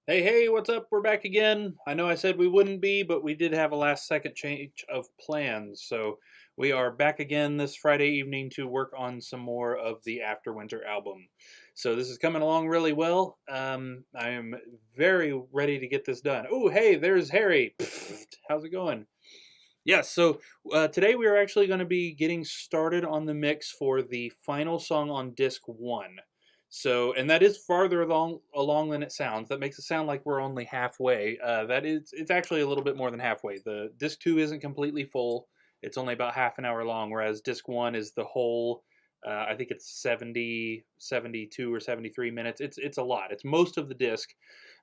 Hey, hey, what's up? We're back again. I know I said we wouldn't be, but we did have a last second change of plans. So we are back again this Friday evening to work on some more of the After Winter album. So this is coming along really well. I am very ready to get this done. Oh, hey, there's Harry. How's it going? Yes, so today we are actually going to be getting started on the mix for the final song on disc one. So, and that is farther along than it sounds. That makes it sound like we're only halfway. It's actually a little bit more than halfway. The disc two isn't completely full. It's only about half an hour long, whereas disc one is the whole. I think it's 70, 72, or 73 minutes. It's a lot. It's most of the disc.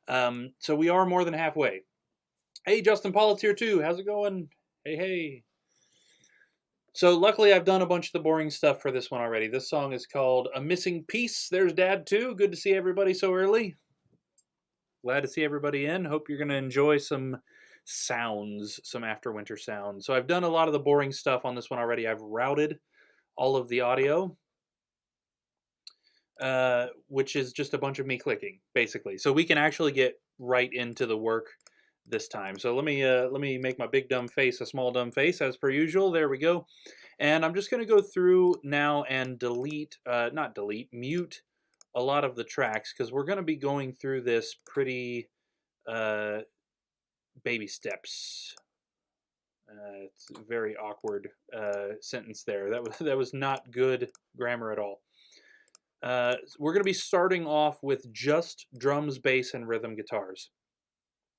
So we are more than halfway. Hey, Justin Pollitt's here too. How's it going? Hey, hey. So luckily I've done a bunch of the boring stuff for this one already. This song is called A Missing Piece. There's Dad too. Good to see everybody so early. Glad to see everybody in. Hope you're going to enjoy some sounds, some after winter sounds. So I've done a lot of the boring stuff on this one already. I've routed all of the audio, which is just a bunch of me clicking, basically. So we can actually get right into the work this time. So let me make my big dumb face a small dumb face as per usual. There we go. And I'm just going to go through now and mute a lot of the tracks because we're going to be going through this pretty uh, baby steps. It's a very awkward sentence there. That was not good grammar at all. We're going to be starting off with just drums, bass, and rhythm guitars.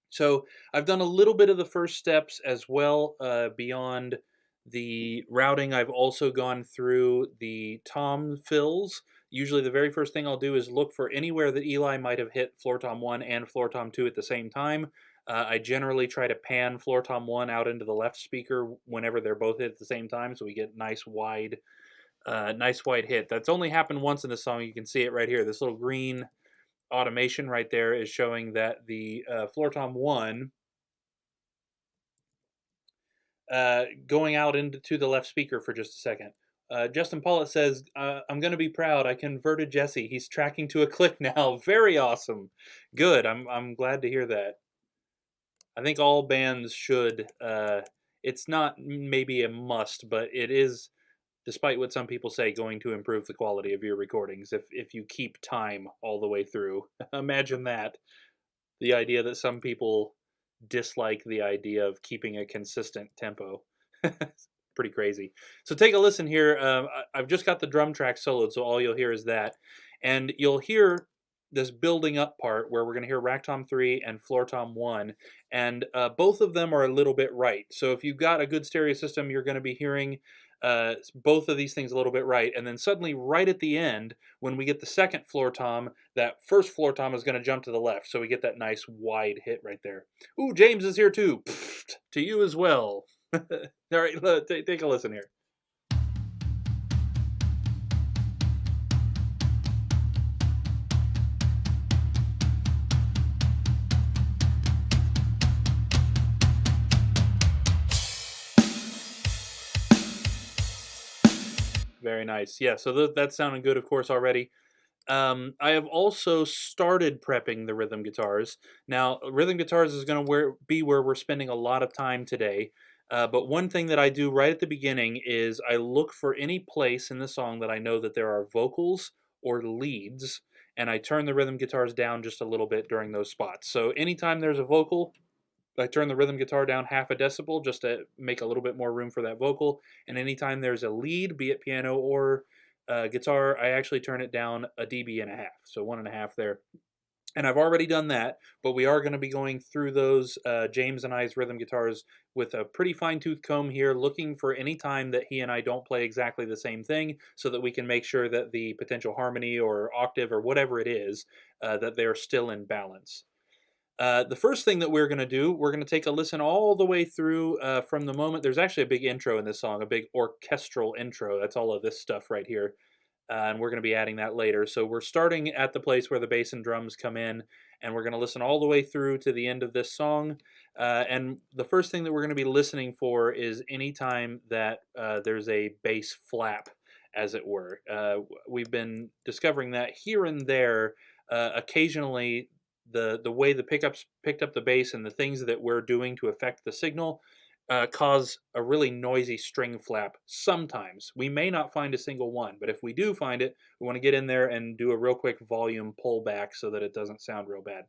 So I've done a little bit of the first steps as well beyond the routing. I've also gone through the tom fills. Usually the very first thing I'll do is look for anywhere that Eli might have hit floor tom 1 and floor tom 2 at the same time. I generally try to pan floor tom 1 out into the left speaker whenever they're both hit at the same time, so we get nice wide hit. That's only happened once in the song. You can see it right here. This little green automation right there is showing that the floor tom 1 going out into the left speaker for just a second. Justin Pollitt says, I'm going to be proud. I converted Jesse. He's tracking to a click now. Very awesome. Good. I'm glad to hear that. I think all bands should. It's not maybe a must, but it is, despite what some people say, going to improve the quality of your recordings if you keep time all the way through. Imagine that. The idea that some people dislike the idea of keeping a consistent tempo. Pretty crazy. So take a listen here. I've just got the drum track soloed, so all you'll hear is that. And you'll hear this building up part where we're going to hear rack tom 3 and floor tom 1. And both of them are a little bit right. So if you've got a good stereo system, you're going to be hearing both of these things a little bit right. And then suddenly right at the end, when we get the second floor tom, that first floor tom is going to jump to the left. So we get that nice wide hit right there. Ooh, James is here too. Pfft, to you as well. All right, take a listen here. Very nice. Yeah, so that's sounding good, of course, already. I have also started prepping the rhythm guitars. Now, rhythm guitars is going to be where we're spending a lot of time today. But one thing that I do right at the beginning is I look for any place in the song that I know that there are vocals or leads, and I turn the rhythm guitars down just a little bit during those spots. So anytime there's a vocal, I turn the rhythm guitar down half a decibel just to make a little bit more room for that vocal. And anytime there's a lead, be it piano or guitar, I actually turn it down a dB and a half, so 1.5 there. And I've already done that, but we are going to be going through those James and I's rhythm guitars with a pretty fine-tooth comb here, looking for any time that he and I don't play exactly the same thing so that we can make sure that the potential harmony or octave or whatever it is, that they're still in balance. The first thing that we're going to do, we're going to take a listen all the way through from the moment. There's actually a big intro in this song, a big orchestral intro. That's all of this stuff right here. And we're going to be adding that later. So we're starting at the place where the bass and drums come in, and we're going to listen all the way through to the end of this song. And the first thing that we're going to be listening for is any time that there's a bass flap, as it were. We've been discovering that here and there, occasionally the way the pickups picked up the bass and the things that we're doing to affect the signal cause a really noisy string flap. Sometimes we may not find a single one, but if we do find it, we want to get in there and do a real quick volume pullback so that it doesn't sound real bad.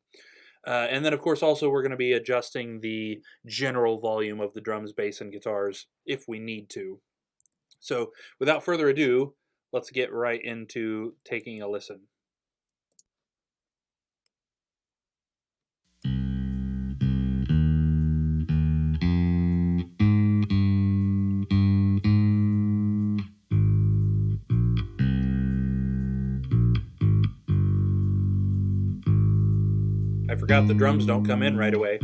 And then, of course, also we're going to be adjusting the general volume of the drums, bass, and guitars if we need to. So without further ado, let's get right into taking a listen. I forgot the drums don't come in right away.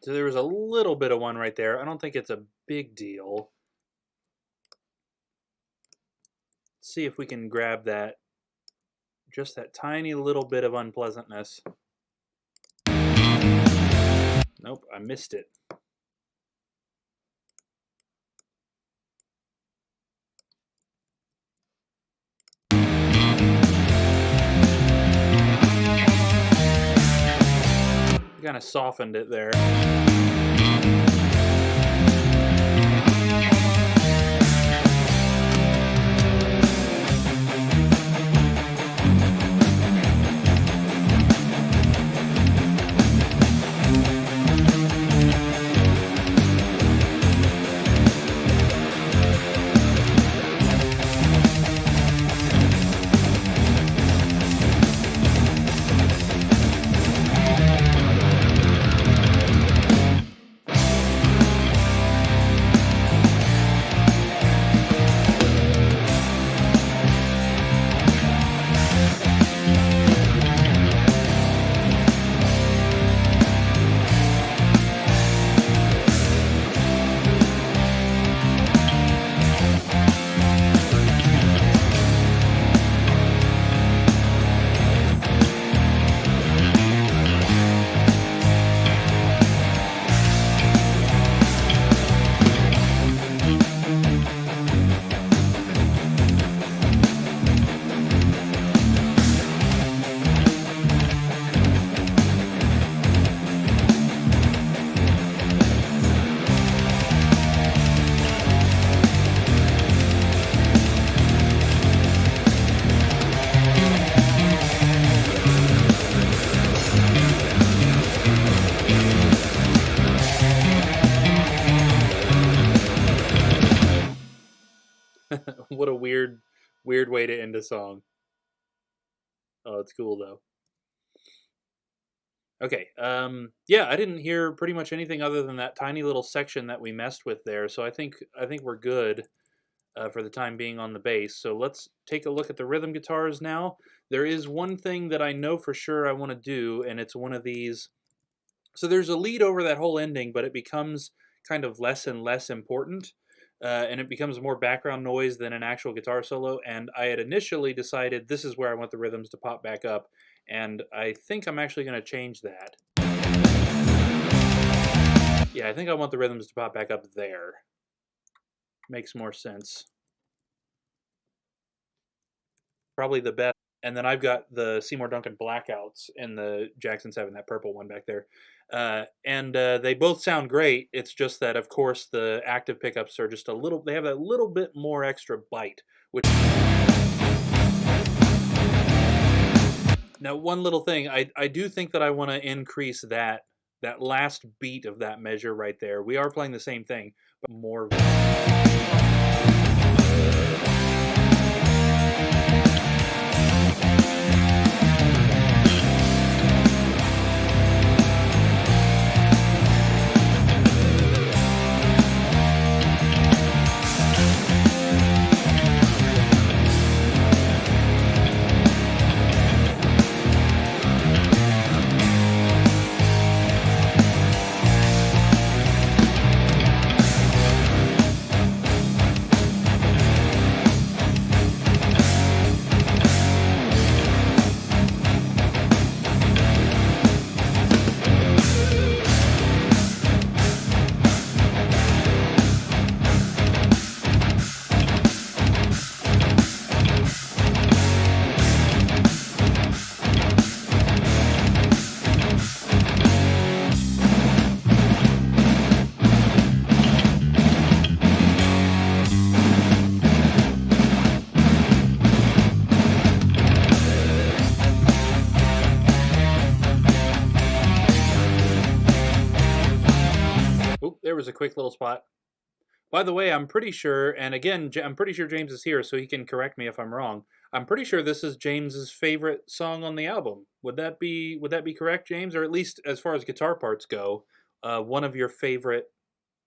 So there was a little bit of one right there. I don't think it's a big deal. Let's see if we can grab that, just that tiny little bit of unpleasantness. Nope, I missed it. Kind of softened it there. What a weird way to end a song. Oh, it's cool though. Okay, yeah, I didn't hear pretty much anything other than that tiny little section that we messed with there, so I think we're good for the time being on the bass. So let's take a look at the rhythm guitars now. There is one thing that I know for sure I want to do, and it's one of these. So there's a lead over that whole ending, but it becomes kind of less and less important, and it becomes more background noise than an actual guitar solo. And I had initially decided this is where I want the rhythms to pop back up, and I think I'm actually going to change that. Yeah, I think I want the rhythms to pop back up there. Makes more sense. Probably the best. And then I've got the Seymour Duncan Blackouts in the Jackson 7, that purple one back there. And they both sound great. It's just that, of course, the active pickups are just a little, they have that little bit more extra bite. Which now, one little thing, I do think that I want to increase that last beat of that measure right there. We are playing the same thing, but more. There was a quick little spot. By the way, I'm pretty sure, and again, I'm pretty sure James is here, so he can correct me if I'm wrong. I'm pretty sure this is James's favorite song on the album. Would that be correct, James? Or at least as far as guitar parts go, one of your favorite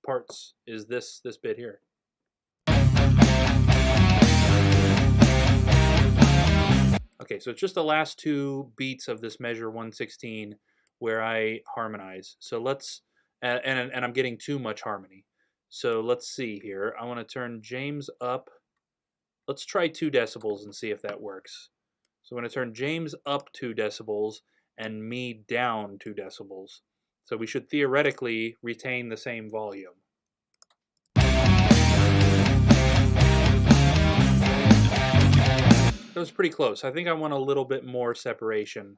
parts is this bit here. Okay, so it's just the last two beats of this measure 116 where I harmonize. So let's, and I'm getting too much harmony. So let's see here. I want to turn James up. Let's try 2 decibels and see if that works. So I'm going to turn James up 2 decibels and me down 2 decibels. So we should theoretically retain the same volume. That was pretty close. I think I want a little bit more separation.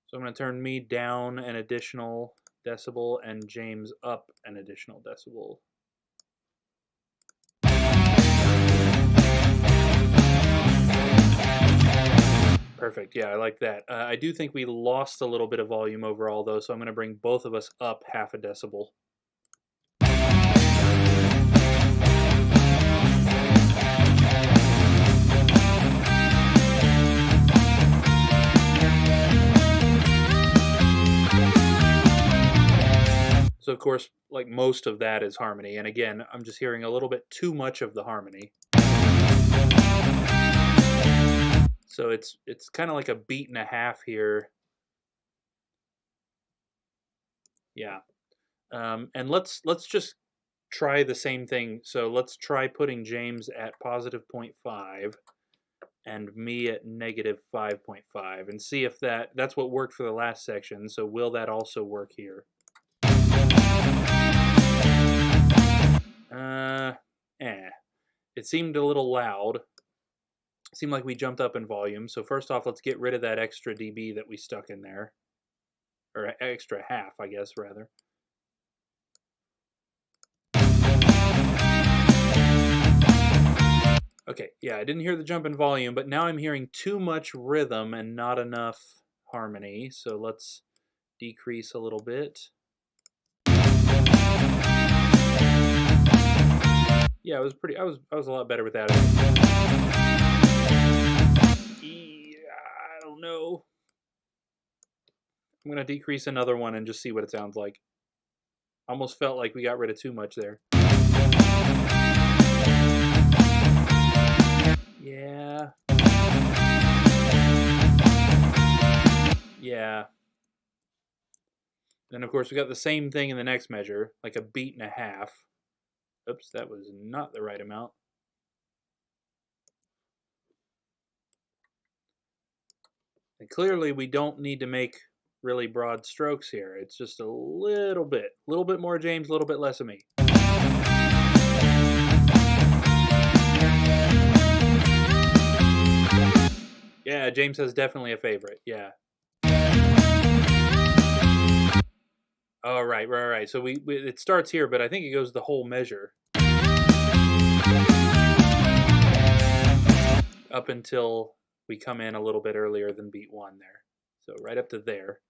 So So I'm going to turn me down an additional decibel and James up an additional decibel. Perfect. Yeah, I like that. I do think we lost a little bit of volume overall, though, so I'm going to bring both of us up half a decibel. So, of course, like most of that is harmony. And again, I'm just hearing a little bit too much of the harmony. So it's kind of like a beat and a half here. Yeah. And let's just try the same thing. So let's try putting James at positive 0.5 and me at negative 5.5 and see if that's what worked for the last section. So will that also work here? It seemed a little loud. It seemed like we jumped up in volume. So first off, let's get rid of that extra dB that we stuck in there. Or extra half, I guess, rather. Okay, yeah, I didn't hear the jump in volume, but now I'm hearing too much rhythm and not enough harmony. So let's decrease a little bit. Yeah, it was pretty. I was a lot better with that. Yeah, I don't know. I'm gonna decrease another one and just see what it sounds like. Almost felt like we got rid of too much there. Yeah. Yeah. Then of course we got the same thing in the next measure, like a beat and a half. Oops, that was not the right amount. And clearly we don't need to make really broad strokes here. It's just a little bit more James, a little bit less of me. Yeah, James has definitely a favorite. Yeah. Oh, right. So it starts here, but I think it goes the whole measure up until we come in a little bit earlier than beat 1 there. So right up to there.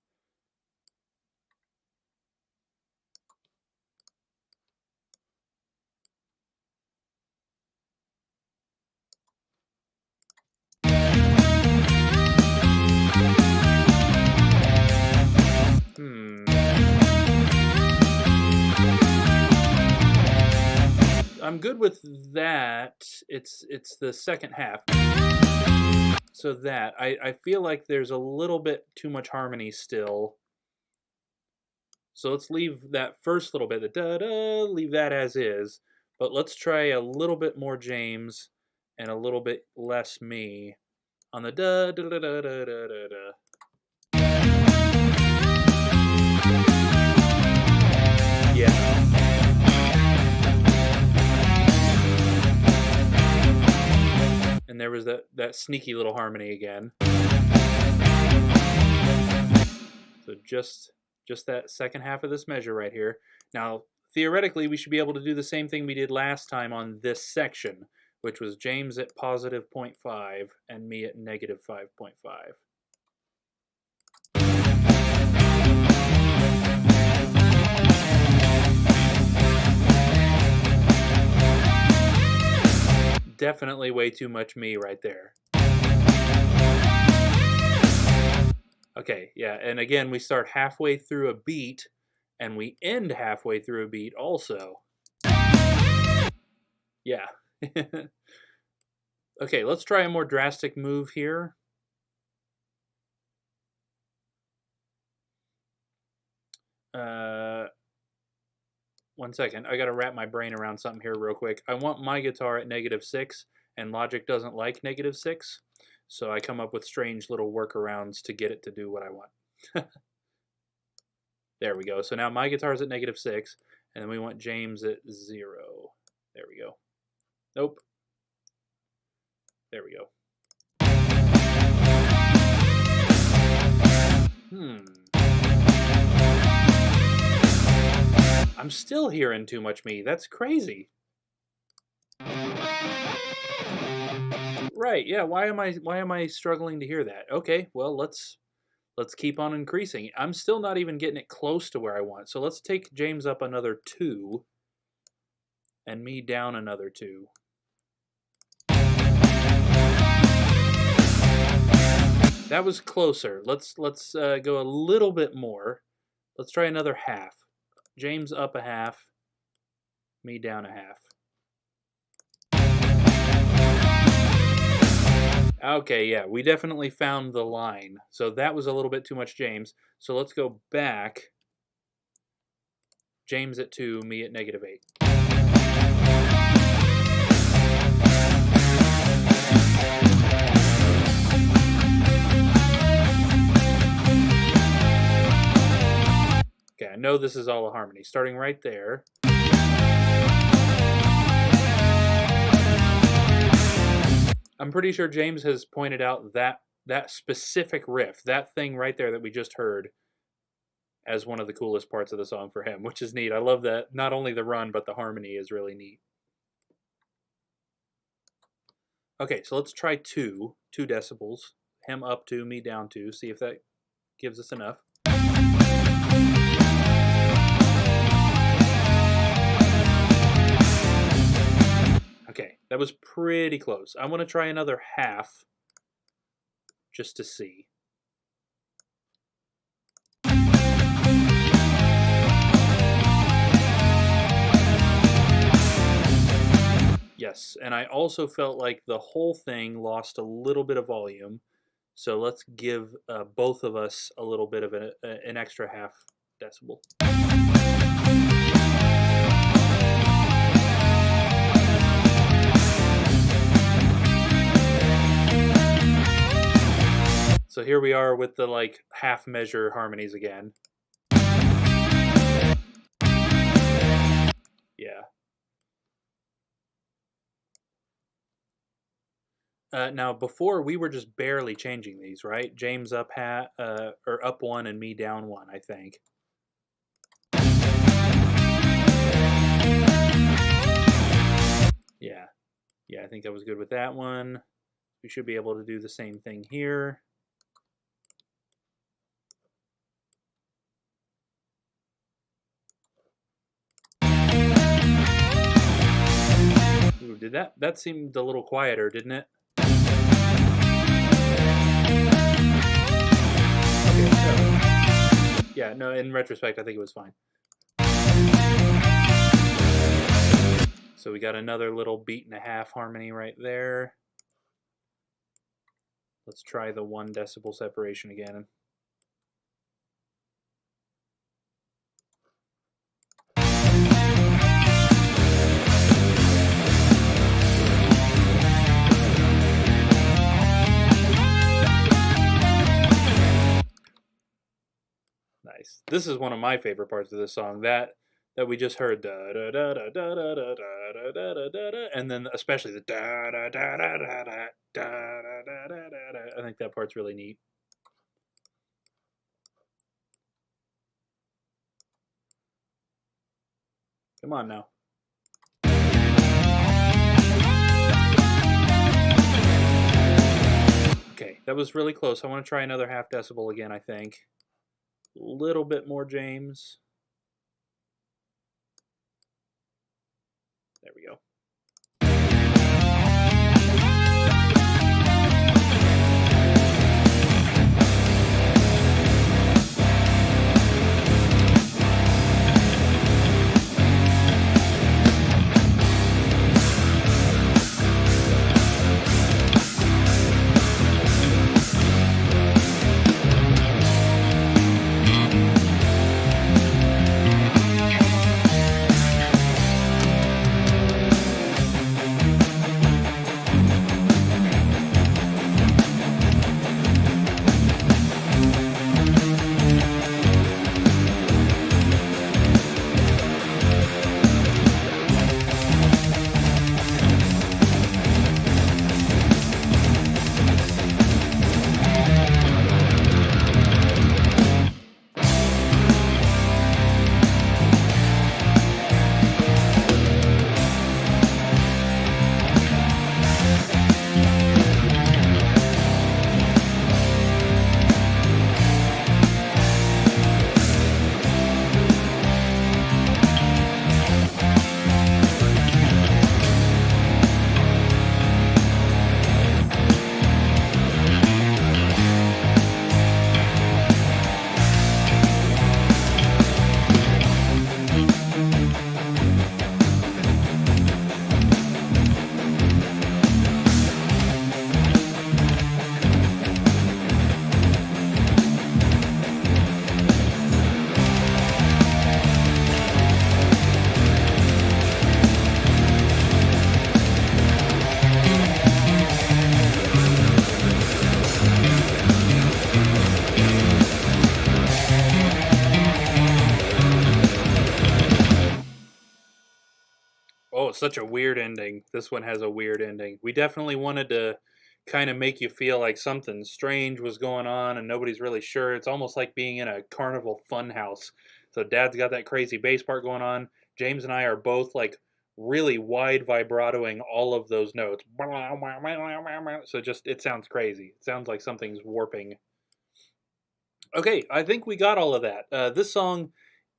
I'm good with that. It's the second half. So that, I feel like there's a little bit too much harmony still. So let's leave that first little bit, the da-da, leave that as is. But let's try a little bit more James and a little bit less me on the da-da-da-da-da-da-da. Yeah. And there was that sneaky little harmony again. So just that second half of this measure right here. Now, theoretically, we should be able to do the same thing we did last time on this section, which was James at positive 0.5 and me at negative 5.5. Definitely way too much me right there. Okay, yeah, and again, we start halfway through a beat, and we end halfway through a beat also. Yeah. Okay, let's try a more drastic move here. One second, I gotta wrap my brain around something here real quick. I want my guitar at -6, and Logic doesn't like -6, so I come up with strange little workarounds to get it to do what I want. There we go. So now my guitar's at -6, and then we want James at 0. There we go. Nope. There we go. I'm still hearing too much me. That's crazy. Right, yeah, why am I struggling to hear that? Okay, well, let's keep on increasing. I'm still not even getting it close to where I want. So let's take James up another 2 and me down another 2. That was closer. Let's go a little bit more. Let's try another half. James up a half, me down a half. Okay, yeah, we definitely found the line. So that was a little bit too much James. So let's go back. James at 2, me at -8. Okay, I know this is all a harmony. Starting right there. I'm pretty sure James has pointed out that specific riff, that thing right there that we just heard, as one of the coolest parts of the song for him, which is neat. I love that not only the run, but the harmony is really neat. Okay, so let's try 2 decibels. Him up 2, me down 2, see if that gives us enough. Okay, that was pretty close. I want to try another half just to see. Yes, and I also felt like the whole thing lost a little bit of volume. So let's give both of us a little bit of an extra half decibel. So here we are with the like half measure harmonies again. Yeah. Now before we were just barely changing these, right? James up or up 1 and me down 1, I think. Yeah. Yeah, I think I was good with that one. We should be able to do the same thing here. Ooh, did that seemed a little quieter, didn't it? Okay, so yeah, no, in retrospect, I think it was fine. So we got another little 1.5 beat harmony right there. Let's try the 1 decibel separation again. Nice. This is one of my favorite parts of this song. That we just heard, da da da da da da da da da da da, and then especially the da da da da da da da da da da. I think that part's really neat. Come on now. Okay, that was really close. I want to try another half decibel again, I think. A little bit more James. There we go. such a weird ending. This one has a weird ending. We definitely wanted to kind of make you feel like something strange was going on and nobody's really sure. It's almost like being in a carnival fun house. So Dad's got that crazy bass part going on. James and I are both like really wide vibratoing all of those notes. So just, it sounds crazy. It sounds like something's warping. Okay, I think we got all of that. This song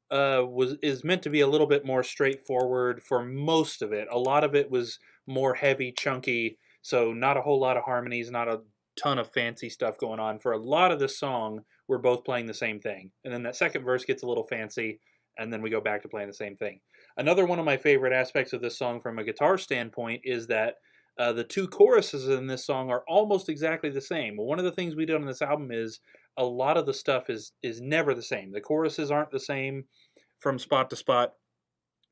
is meant to be a little bit more straightforward for most of it. A lot of it was more heavy, chunky, so not a whole lot of harmonies, not a ton of fancy stuff going on. For a lot of this song, we're both playing the same thing. And then that second verse gets a little fancy, and then we go back to playing the same thing. Another one of my favorite aspects of this song from a guitar standpoint is that the two choruses in this song are almost exactly the same. One of the things we did on this album is a lot of the stuff is never the same. The choruses aren't the same from spot to spot.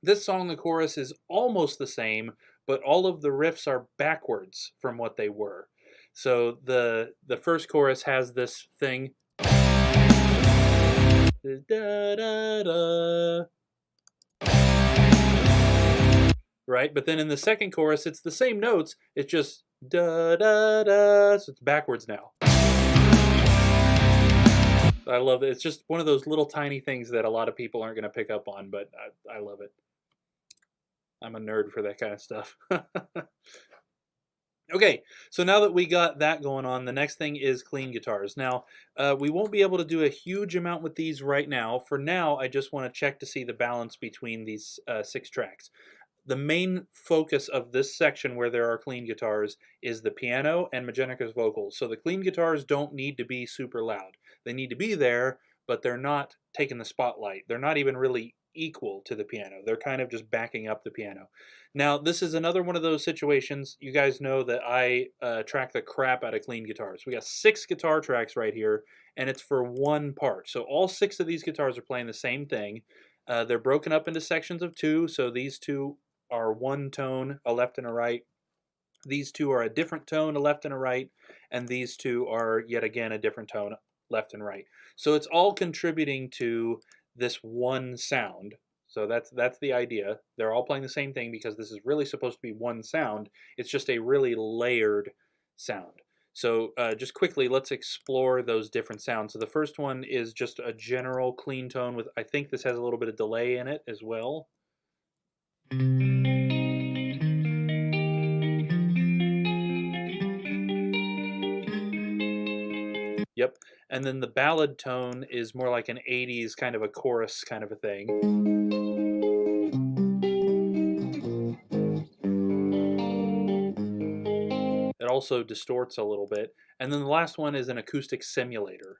This song, the chorus is almost the same, but all of the riffs are backwards from what they were. So the first chorus has this thing. Da, da, da. Right? But then in the second chorus, it's the same notes. It's just da, da, da. So it's backwards now. I love it. It's just one of those little tiny things that a lot of people aren't going to pick up on, but I love it. I'm a nerd for that kind of stuff. Okay, so now that we got that going on, the next thing is clean guitars. Now, we won't be able to do a huge amount with these right now. For now, I just want to check to see the balance between these 6 tracks. The main focus of this section where there are clean guitars is the piano and Magenica's vocals. So the clean guitars don't need to be super loud. They need to be there, but they're not taking the spotlight. They're not even really equal to the piano. They're kind of just backing up the piano. Now, this is another one of those situations. You guys know that I track the crap out of clean guitars. We got 6 guitar tracks right here, and it's for one part. So all 6 of these guitars are playing the same thing. They're broken up into sections of 2, so these 2 are one tone, a left and a right. These 2 are a different tone, a left and a right, and these 2 are yet again a different tone, left and right. So it's all contributing to this one sound. So that's the idea. They're all playing the same thing because this is really supposed to be one sound. It's just a really layered sound. So just quickly, let's explore those different sounds. So the first one is just a general clean tone with, I think this has a little bit of delay in it as well. Yep. And then the ballad tone is more like an 80s kind of a chorus kind of a thing. It also distorts a little bit. And then the last one is an acoustic simulator.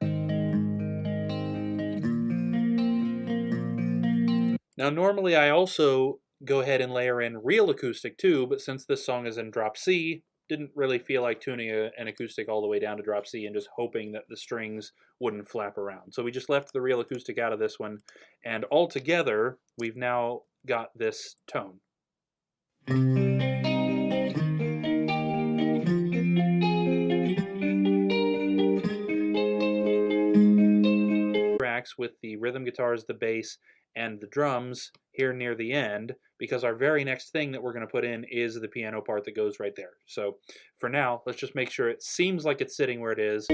Now normally I also go ahead and layer in real acoustic too, but since this song is in drop C, didn't really feel like tuning an acoustic all the way down to drop C and just hoping that the strings wouldn't flap around. So we just left the real acoustic out of this one, and altogether we've now got this tone. Tracks with the rhythm guitars, the bass, and the drums here near the end, because our very next thing that we're going to put in is the piano part that goes right there. So for now, let's just make sure it seems like it's sitting where it is.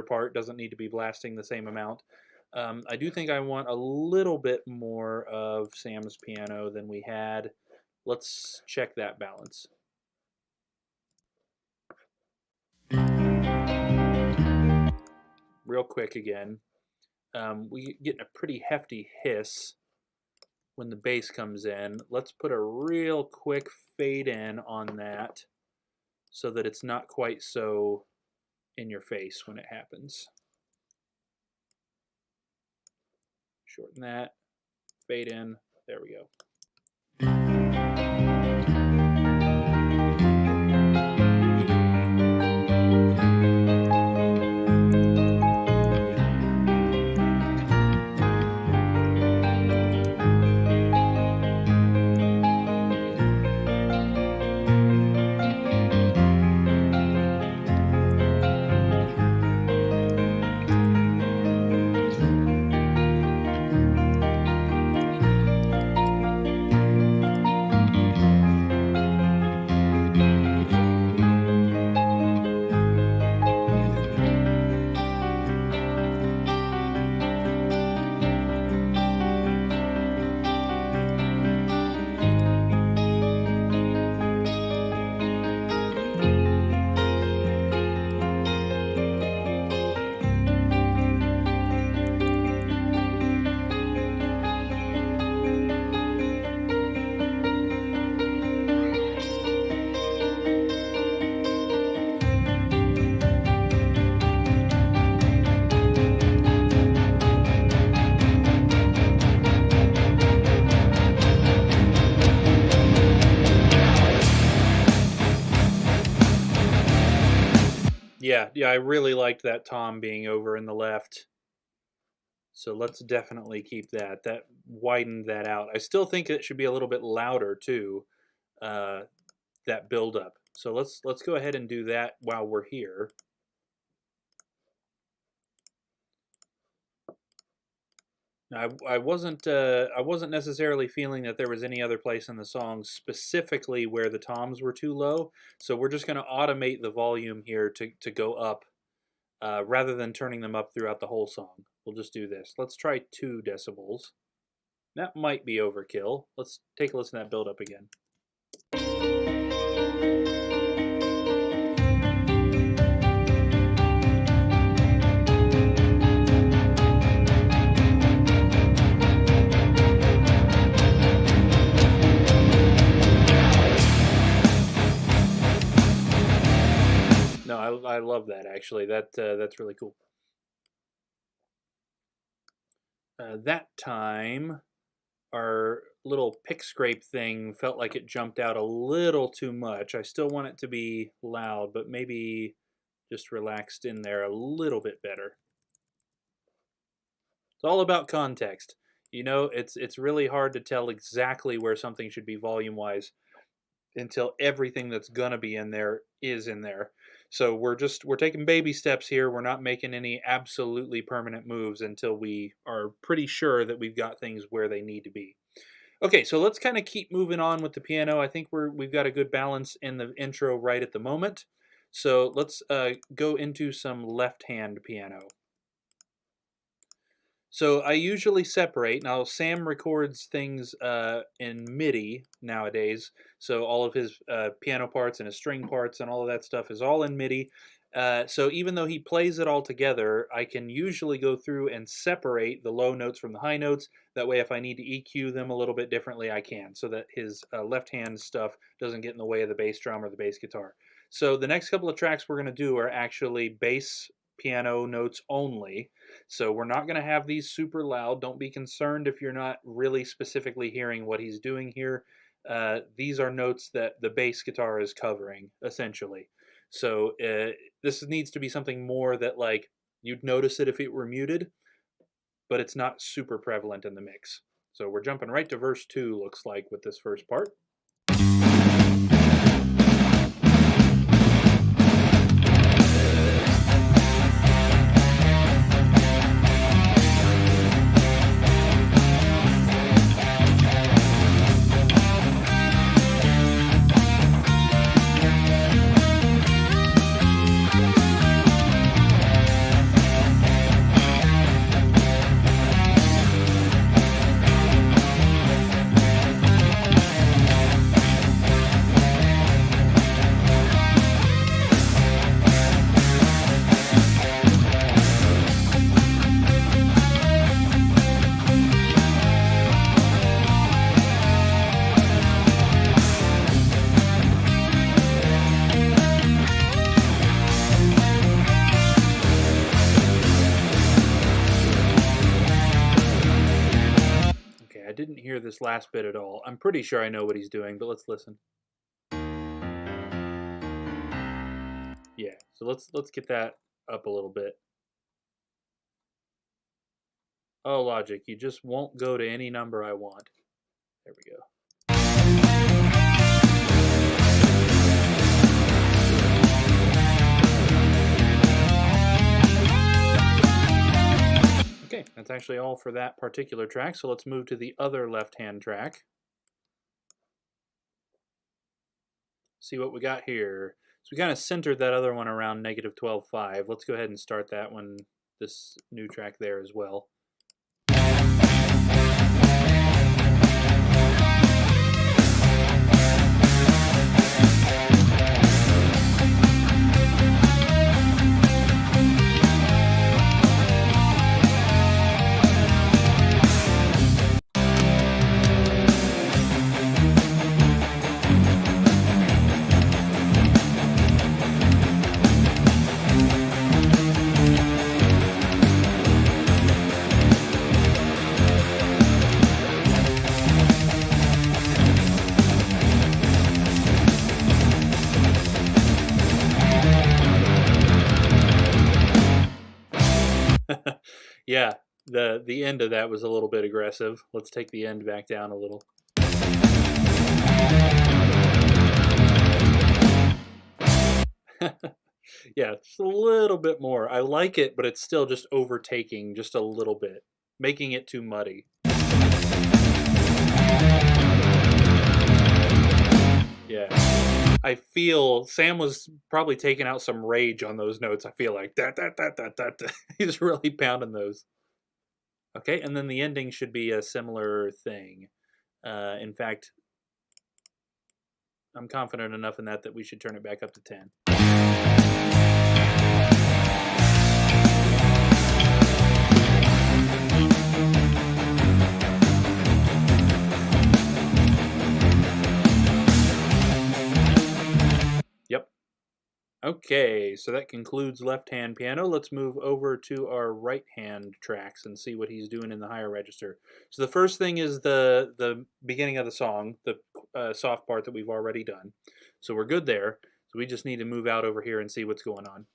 Part doesn't need to be blasting the same amount. I do think I want a little bit more of Sam's piano than we had. Let's check that balance. Real quick again. We get a pretty hefty hiss when the bass comes in. Let's put a real quick fade in on that so that it's not quite so in your face when it happens. Shorten that, fade in, there we go. Yeah, I really liked that tom being over in the left. So let's definitely keep that. That widened that out. I still think it should be a little bit louder too, that build up. So let's go ahead and do that while we're here. I wasn't necessarily feeling that there was any other place in the song specifically where the toms were too low. So we're just going to automate the volume here to go up rather than turning them up throughout the whole song. We'll just do this. Let's try 2 decibels. That might be overkill. Let's take a listen to that build up again. No, I love that actually. That's really cool. That time, our little pick scrape thing felt like it jumped out a little too much. I still want it to be loud, but maybe just relaxed in there a little bit better. It's all about context. You know, it's really hard to tell exactly where something should be volume-wise until everything that's gonna be in there is in there. So we're taking baby steps here. We're not making any absolutely permanent moves until we are pretty sure that we've got things where they need to be. Okay, so let's kind of keep moving on with the piano. I think we've got a good balance in the intro right at the moment. So let's go into some left-hand piano. So I usually separate. Now Sam records things in MIDI nowadays. So all of his piano parts and his string parts and all of that stuff is all in MIDI. So even though he plays it all together, I can usually go through and separate the low notes from the high notes. That way if I need to EQ them a little bit differently, I can, so that his left hand stuff doesn't get in the way of the bass drum or the bass guitar. So the next couple of tracks we're going to do are actually bass piano notes only. So we're not going to have these super loud. Don't be concerned if you're not really specifically hearing what he's doing here. These are notes that the bass guitar is covering, essentially. So this needs to be something more that, like, you'd notice it if it were muted, but it's not super prevalent in the mix. So we're jumping right to verse 2, looks like, with this first part. Didn't hear this last bit at all. I'm pretty sure I know what he's doing, but let's listen. Yeah, so let's get that up a little bit. Oh, Logic, you just won't go to any number I want. There we go. Okay, that's actually all for that particular track, so let's move to the other left-hand track. See what we got here. So we kind of centered that other one around -12.5. Let's go ahead and start that one, this new track there as well. Yeah, the end of that was a little bit aggressive. Let's take the end back down a little. Yeah, just a little bit more. I like it, but it's still just overtaking just a little bit, making it too muddy. Yeah. I feel Sam was probably taking out some rage on those notes. I feel like that. He's really pounding those. Okay, and then the ending should be a similar thing. In fact, I'm confident enough in that we should turn it back up to 10. Yep. Okay, so that concludes left-hand piano. Let's move over to our right-hand tracks and see what he's doing in the higher register. So the first thing is the beginning of the song, the soft part that we've already done. So we're good there. So we just need to move out over here and see what's going on.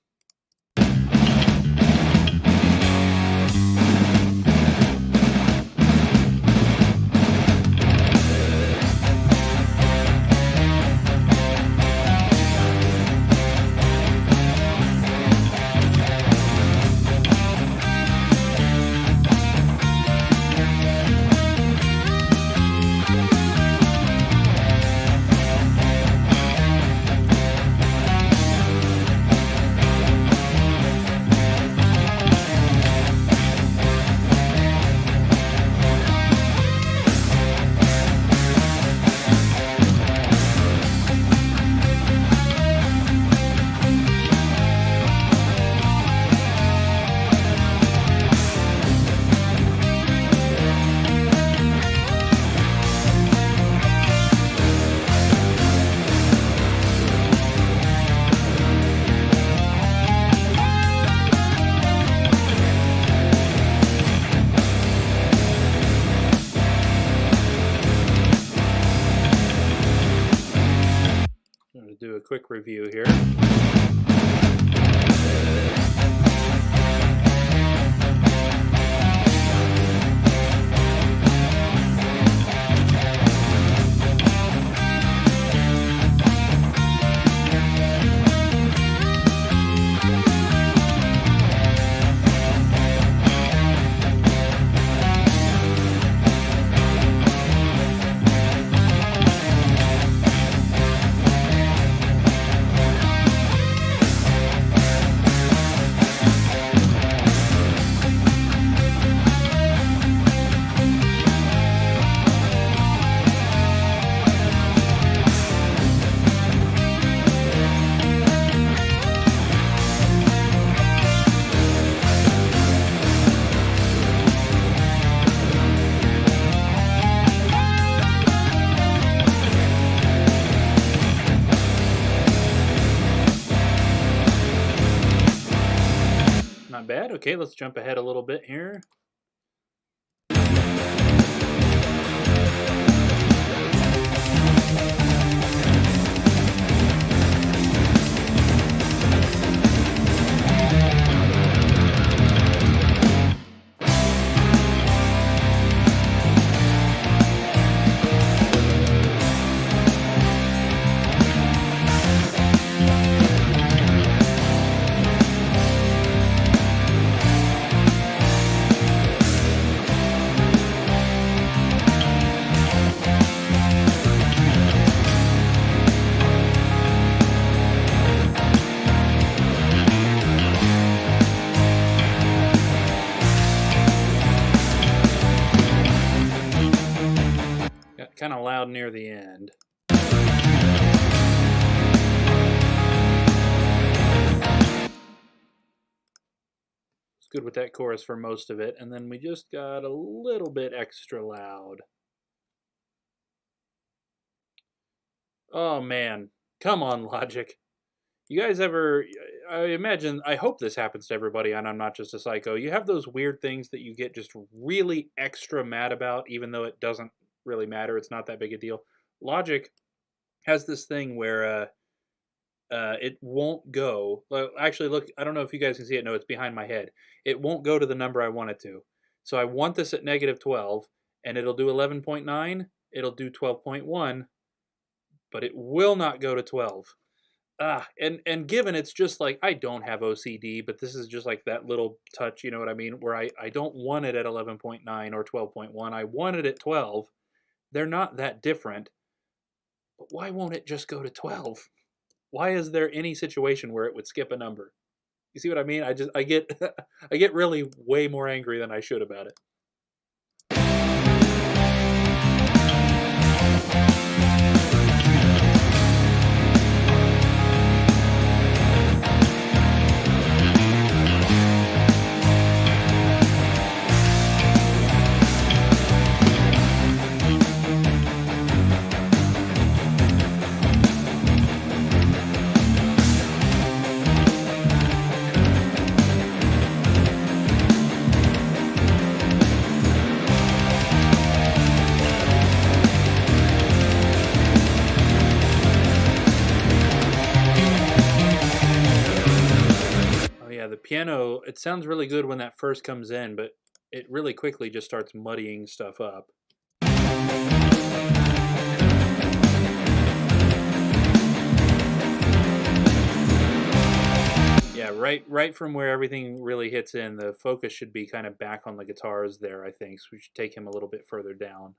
I'm going to do a quick review here. Not bad. Okay, let's jump ahead a little bit here. Got kind of loud near the end. It's good with that chorus for most of it, and then we just got a little bit extra loud. Oh man, come on, Logic. You guys ever, I hope this happens to everybody and I'm not just a psycho. You have those weird things that you get just really extra mad about, even though it doesn't really matter. It's not that big a deal. Logic has this thing where it won't go. Well, actually, look, I don't know if you guys can see it. No, it's behind my head. It won't go to the number I want it to. So I want this at -12, and it'll do 11.9. It'll do 12.1, but it will not go to 12. And given it's just like, I don't have OCD, but this is just like that little touch, you know what I mean? Where I don't want it at 11.9 or 12.1. I want it at 12. They're not that different. But why won't it just go to 12? Why is there any situation where it would skip a number? You see what I mean? I get I get really way more angry than I should about it. The piano, it sounds really good when that first comes in, but it really quickly just starts muddying stuff up. Yeah, right from where everything really hits in, the focus should be kind of back on the guitars there, I think. So we should take him a little bit further down.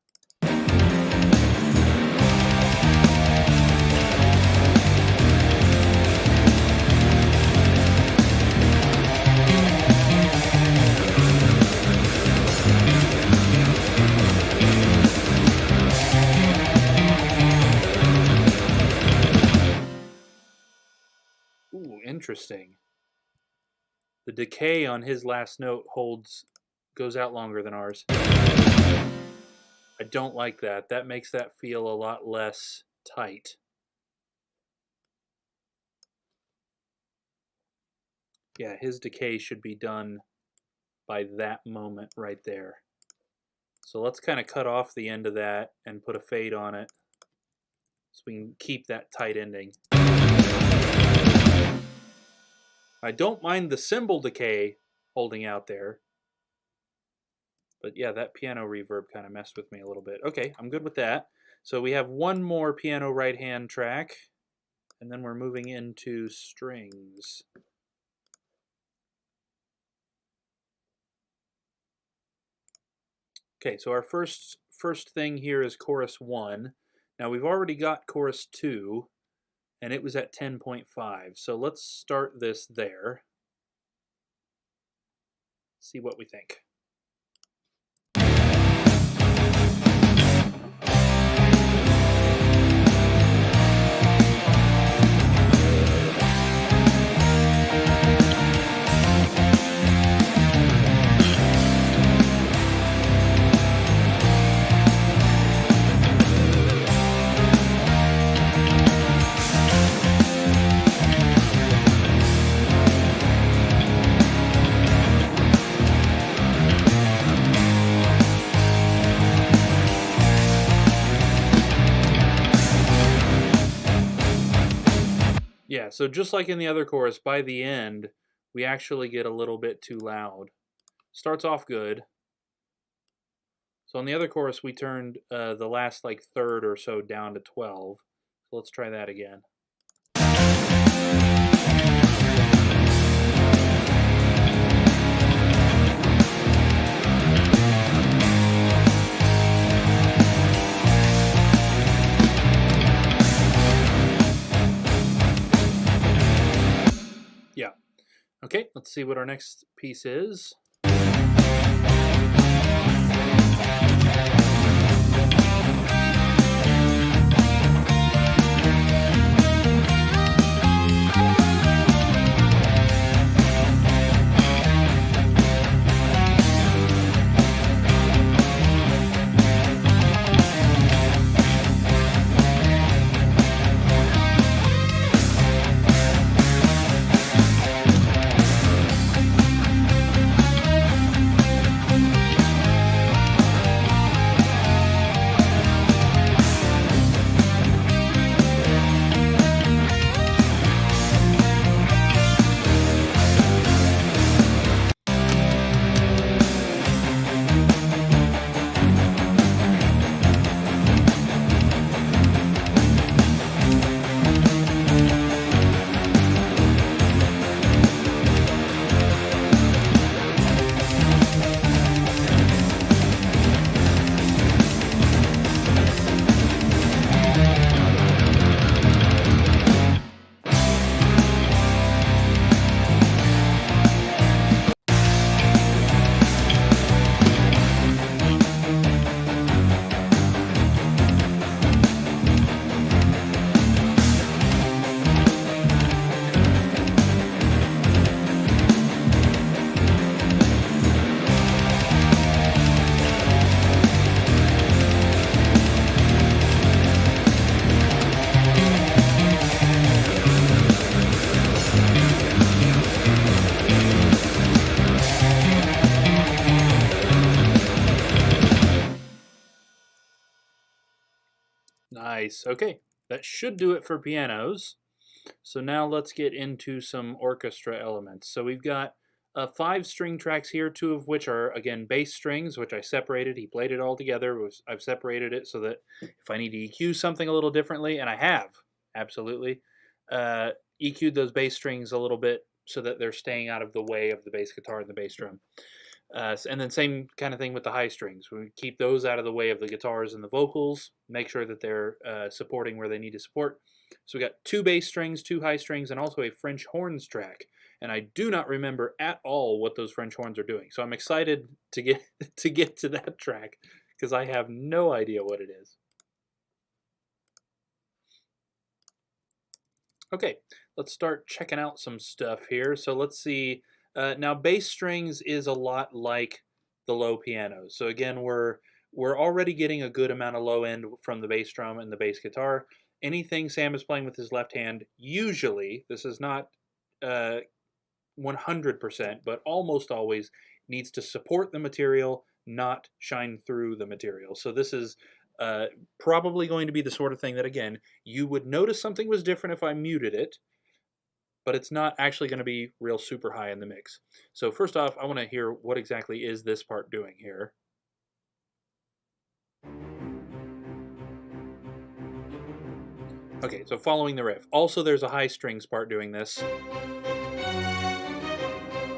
Ooh, interesting. The decay on his last note goes out longer than ours. I don't like that. That makes that feel a lot less tight. Yeah, his decay should be done by that moment right there. So let's kind of cut off the end of that and put a fade on it so we can keep that tight ending. I don't mind the cymbal decay holding out there. But yeah, that piano reverb kind of messed with me a little bit. Okay, I'm good with that. So we have one more piano right hand track, and then we're moving into strings. Okay, so our first thing here is chorus 1. Now we've already got chorus 2, and it was at 10.5. So let's start this there. See what we think. Yeah, so just like in the other chorus, by the end, we actually get a little bit too loud. Starts off good. So on the other chorus, we turned the last like third or so down to 12. So let's try that again. Yeah. Okay, let's see what our next piece is. Nice. Okay, that should do it for pianos. So now let's get into some orchestra elements. So we've got 5 string tracks here, 2 of which are, again, bass strings, which I separated. He played it all together. I've separated it so that if I need to EQ something a little differently, and I have, absolutely, EQ'd those bass strings a little bit so that they're staying out of the way of the bass guitar and the bass drum. And then same kind of thing with the high strings. We keep those out of the way of the guitars and the vocals, make sure that they're supporting where they need to support. So we got 2 bass strings, 2 high strings, and also a French horns track. And I do not remember at all what those French horns are doing. So I'm excited to get to that track because I have no idea what it is. Okay, let's start checking out some stuff here. So let's see. Now bass strings is a lot like the low pianos. So again, we're already getting a good amount of low end from the bass drum and the bass guitar. Anything Sam is playing with his left hand, usually, this is not 100%, but almost always needs to support the material, not shine through the material. So this is probably going to be the sort of thing that, again, you would notice something was different if I muted it, but it's not actually going to be real super high in the mix. So first off, I want to hear what exactly is this part doing here. Okay, so following the riff. Also, there's a high strings part doing this.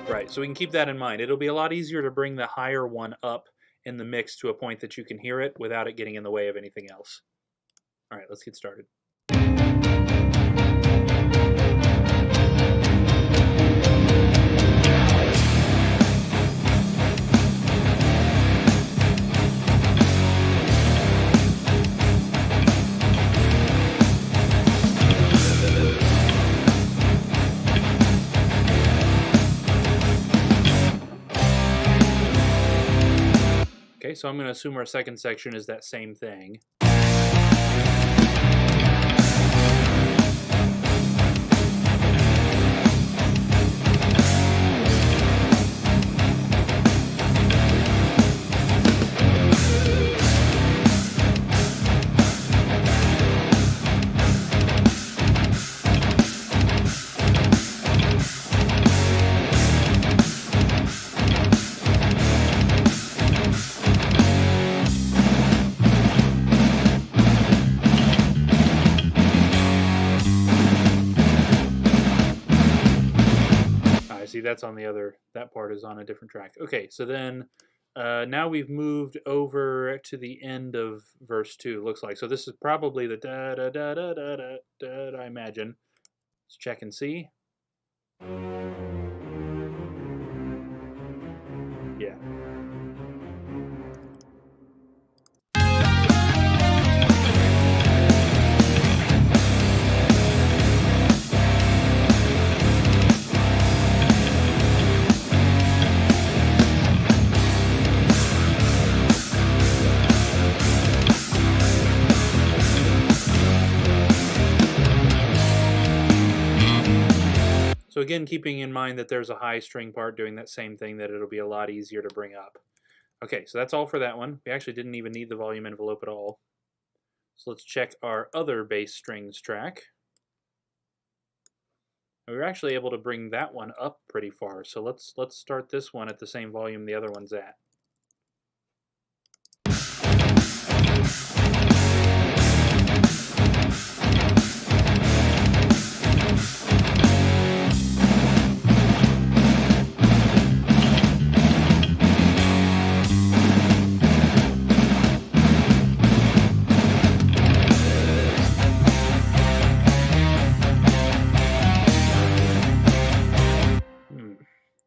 Right, so we can keep that in mind. It'll be a lot easier to bring the higher one up in the mix to a point that you can hear it without it getting in the way of anything else. All right, let's get started. Okay, so I'm going to assume our second section is that same thing. See, that's on the other, that part is on a different track. Okay, so then now we've moved over to the end of verse 2, looks like. So this is probably the da da da da da da da, I imagine. Let's check and see. Yeah. So again, keeping in mind that there's a high string part doing that same thing, that it'll be a lot easier to bring up. Okay, so that's all for that one. We actually didn't even need the volume envelope at all. So let's check our other bass strings track. We were actually able to bring that one up pretty far. So let's start this one at the same volume the other one's at.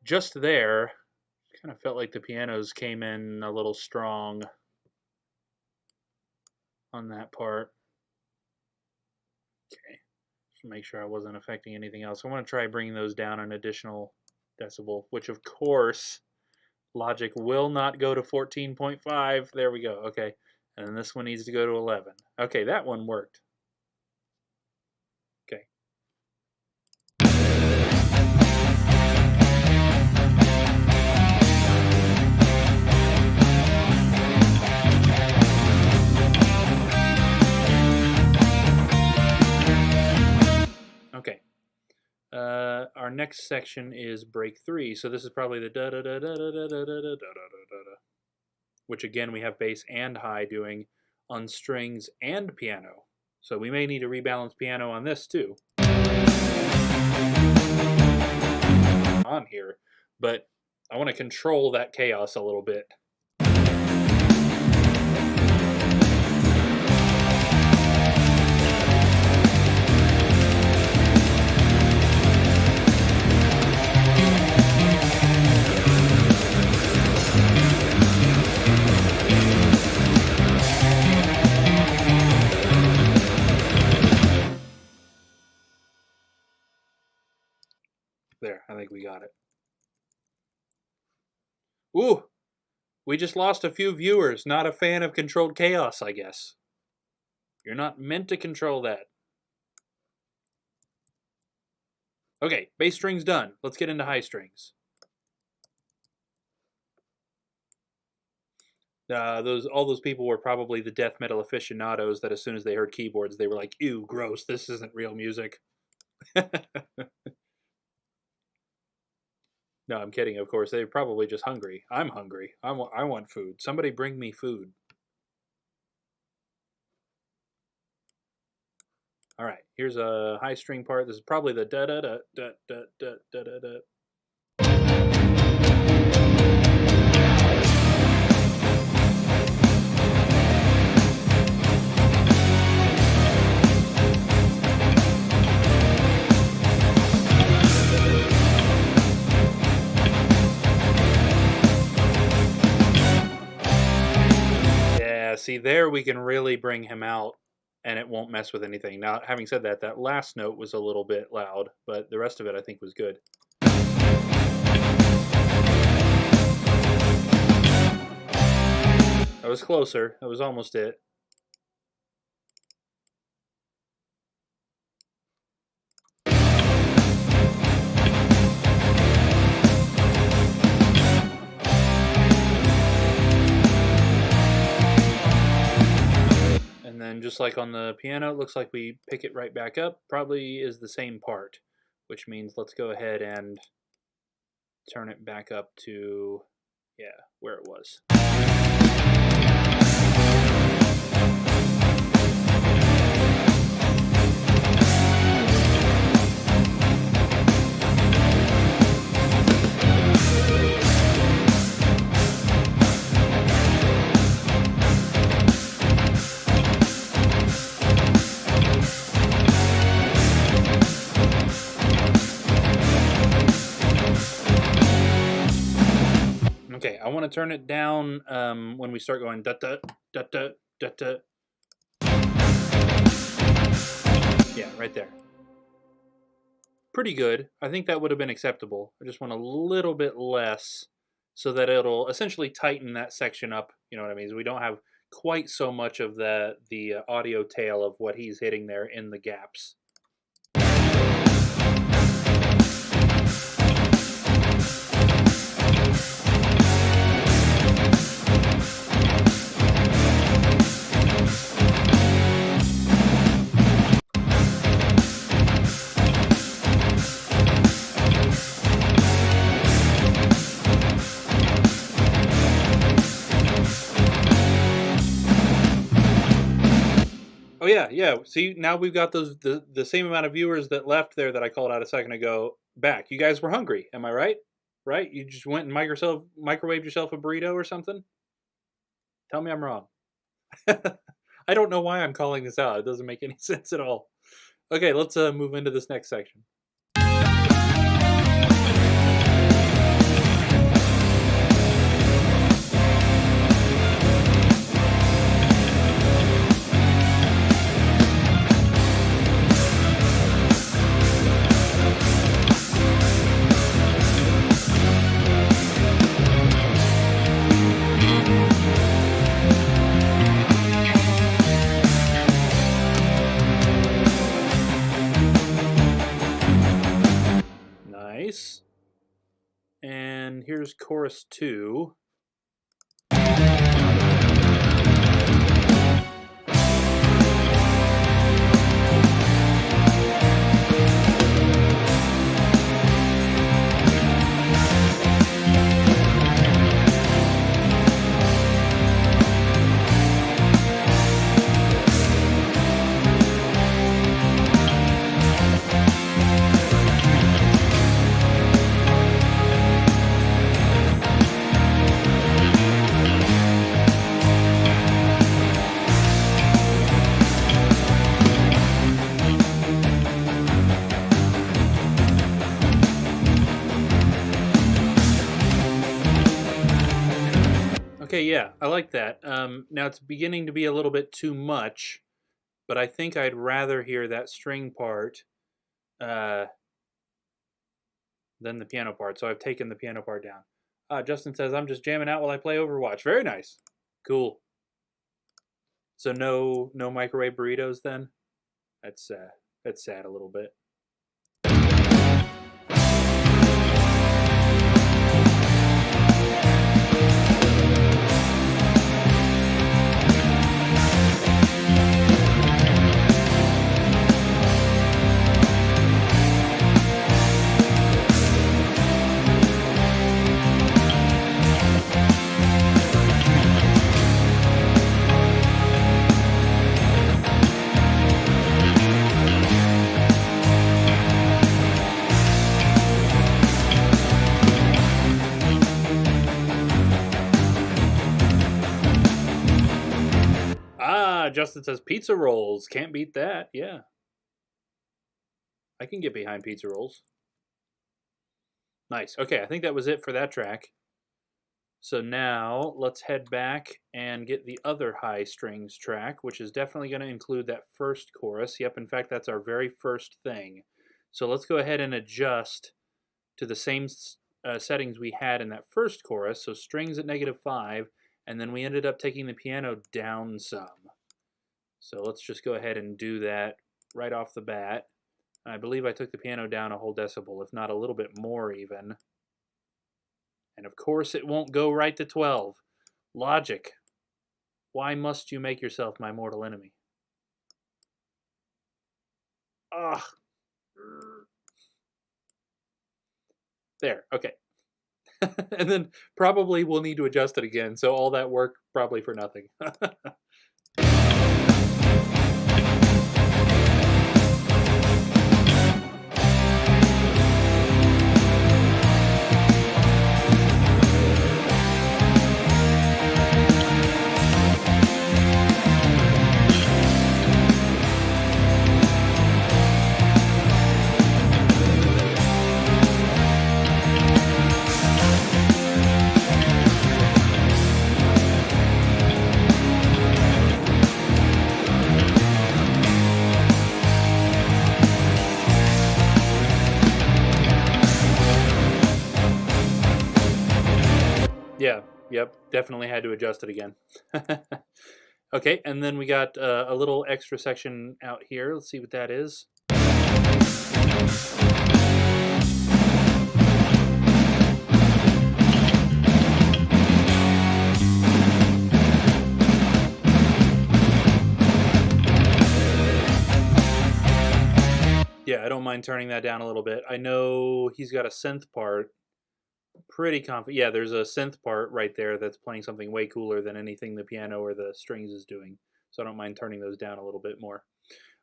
Just there, kind of felt like the pianos came in a little strong on that part. Okay, just to make sure I wasn't affecting anything else. I want to try bringing those down an additional decibel, which of course, Logic will not go to 14.5. There we go. Okay, and then this one needs to go to 11. Okay, that one worked. Okay. Okay. Our next section is break 3, so this is probably the da da da da da da da da da da da, which again we have bass and high doing on strings and piano. So we may need to rebalance piano on this too. On here, but I want to control that chaos a little bit. There, I think we got it. Ooh, we just lost a few viewers. Not a fan of controlled chaos, I guess. You're not meant to control that. Okay, bass string's done. Let's get into high strings. All those people were probably the death metal aficionados that as soon as they heard keyboards, they were like, ew, gross, this isn't real music. No, I'm kidding, of course. They're probably just hungry. I'm hungry. I want food. Somebody bring me food. All right, here's a high string part. This is probably the da-da-da-da-da-da-da-da-da. See, there we can really bring him out and it won't mess with anything. Now, having said that, that last note was a little bit loud, but the rest of it I think was good. That was closer. That was almost it. And then just like on the piano, it looks like we pick it right back up. Probably is the same part, which means let's go ahead and turn it back up to, yeah, where it was. Okay, I want to turn it down when we start going da-da, da-da, da-da. Yeah, right there. Pretty good. I think that would have been acceptable. I just want a little bit less so that it'll essentially tighten that section up. You know what I mean? So we don't have quite so much of the audio tail of what he's hitting there in the gaps. Oh yeah, yeah. See, now we've got those the same amount of viewers that left there that I called out a second ago back. You guys were hungry, am I right? Right? You just went and microwaved yourself a burrito or something? Tell me I'm wrong. I don't know why I'm calling this out. It doesn't make any sense at all. Okay, let's move into this next section. Nice. And here's chorus 2. Okay, yeah, I like that. Now it's beginning to be a little bit too much, but I think I'd rather hear that string part uh, than the piano part. So I've taken the piano part down. Justin says, I'm just jamming out while I play Overwatch. Very nice. Cool. So no microwave burritos then? That's sad a little bit. Justin says pizza rolls. Can't beat that. Yeah. I can get behind pizza rolls. Nice. Okay, I think that was it for that track. So now let's head back and get the other high strings track, which is definitely going to include that first chorus. Yep, in fact, that's our very first thing. So let's go ahead and adjust to the same settings we had in that first chorus. So strings at -5, and then we ended up taking the piano down some. So let's just go ahead and do that right off the bat. I believe I took the piano down a whole decibel, if not a little bit more even. And of course it won't go right to 12. Logic. Why must you make yourself my mortal enemy? Ugh. There, okay. And then probably we'll need to adjust it again, so all that work probably for nothing. Yeah, yep, definitely had to adjust it again. Okay, and then we got a little extra section out here. Let's see what that is. Yeah, I don't mind turning that down a little bit. I know he's got a synth part. Pretty confident. Yeah, there's a synth part right there that's playing something way cooler than anything the piano or the strings is doing. So I don't mind turning those down a little bit more.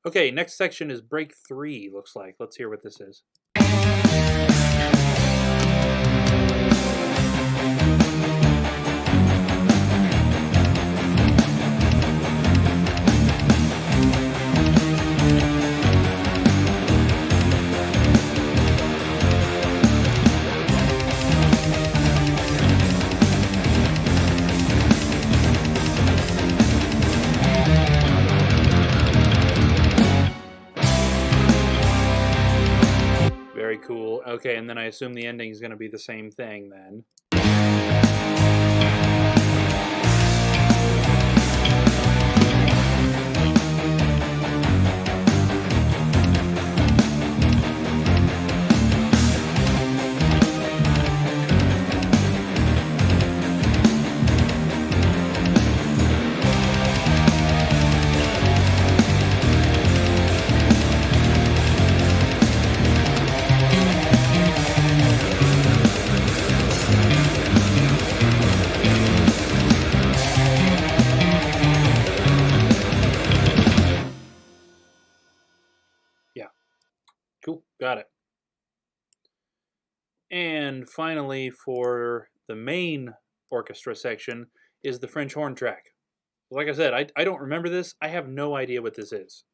Okay, next section is break 3, looks like. Let's hear what this is. Very cool. Okay, and then I assume the ending is going to be the same thing then. Cool, got it. And finally, for the main orchestra section, is the French horn track. Like I said, I don't remember this. I have no idea what this is.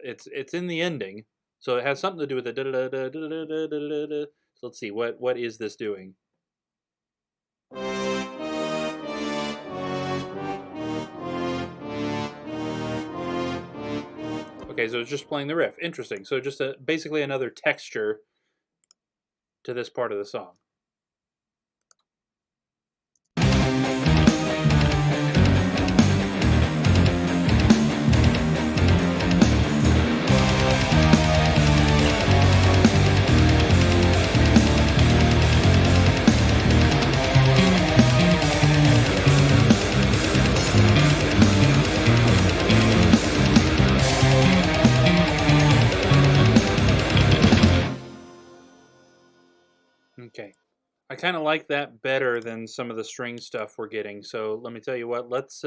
It's in the ending, so it has something to do with the da da da da da da da da. So let's see, what is this doing? Okay, so it's just playing the riff. Interesting. So just basically another texture to this part of the song. Okay. I kind of like that better than some of the string stuff we're getting. So let me tell you what, let's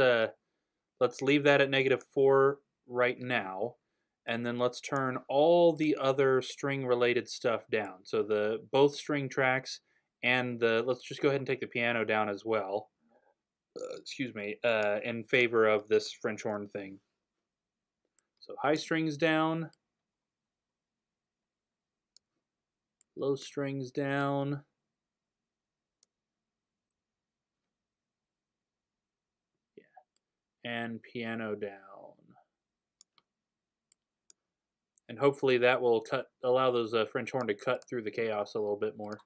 leave that at -4 right now, and then let's turn all the other string related stuff down. So the both string tracks and let's just go ahead and take the piano down as well. Excuse me, in favor of this French horn thing. So high strings down, low strings down. And piano down. And hopefully that will allow those French horn to cut through the chaos a little bit more.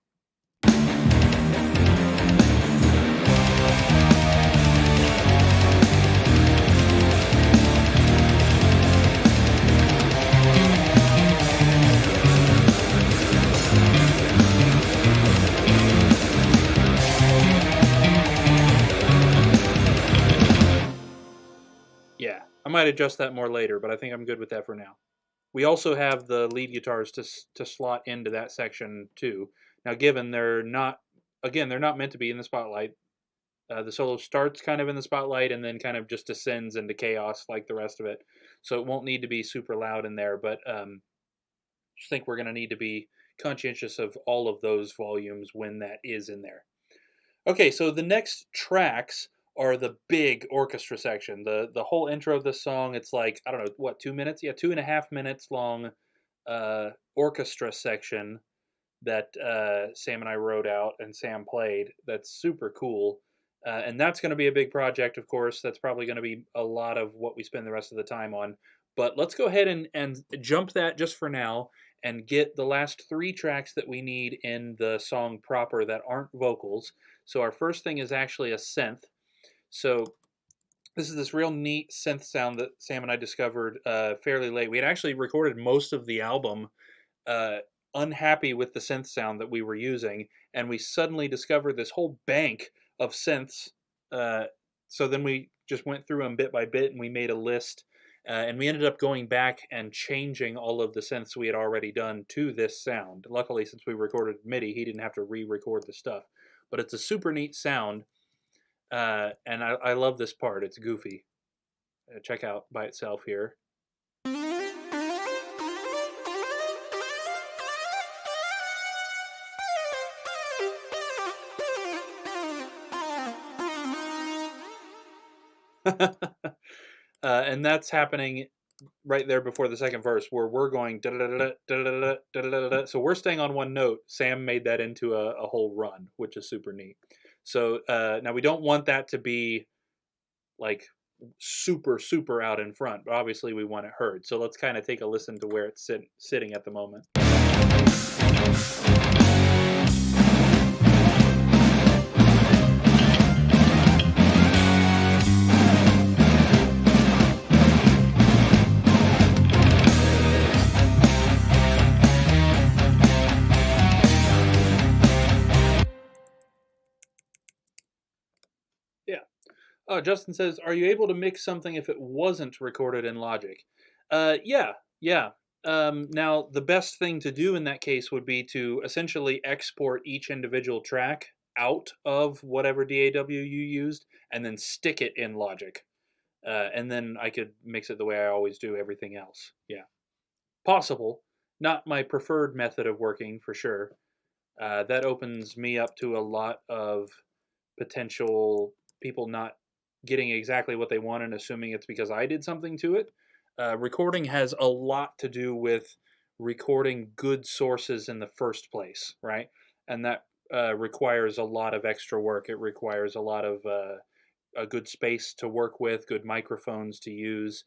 Yeah, I might adjust that more later, but I think I'm good with that for now. We also have the lead guitars to slot into that section too. Now, given they're not meant to be in the spotlight. The solo starts kind of in the spotlight and then kind of just descends into chaos like the rest of it. So it won't need to be super loud in there, but just think we're going to need to be conscientious of all of those volumes when that is in there. Okay, so the next tracks are the big orchestra section. The whole intro of this song, it's like, I don't know, what, 2 minutes? Yeah, 2.5 minutes long orchestra section that Sam and I wrote out and Sam played. That's super cool. And that's going to be a big project, of course. That's probably going to be a lot of what we spend the rest of the time on. But let's go ahead and jump that just for now and get the last 3 tracks that we need in the song proper that aren't vocals. So our first thing is actually a synth. So this is this real neat synth sound that Sam and I discovered fairly late. We had actually recorded most of the album unhappy with the synth sound that we were using, and we suddenly discovered this whole bank of synths. So then we just went through them bit by bit, and we made a list, and we ended up going back and changing all of the synths we had already done to this sound. Luckily, since we recorded MIDI, he didn't have to re-record the stuff. But it's a super neat sound, and I love this part. It's goofy. Check out by itself here. And that's happening right there before the second verse, where we're going da-da-da-da-da-da-da-da-da-da. So we're staying on one note. Sam made that into a whole run, which is super neat. So now we don't want that to be like super out in front, but obviously we want it heard. So let's kind of take a listen to where it's sitting at the moment. Justin says, "Are you able to mix something if it wasn't recorded in Logic?" Yeah. Now, the best thing to do in that case would be to essentially export each individual track out of whatever DAW you used and then stick it in Logic. And then I could mix it the way I always do everything else. Yeah. Possible. Not my preferred method of working, for sure. That opens me up to a lot of potential people not getting exactly what they want and assuming it's because I did something to it. Recording has a lot to do with recording good sources in the first place, right? And that requires a lot of extra work. It requires a lot of a good space to work with, good microphones to use.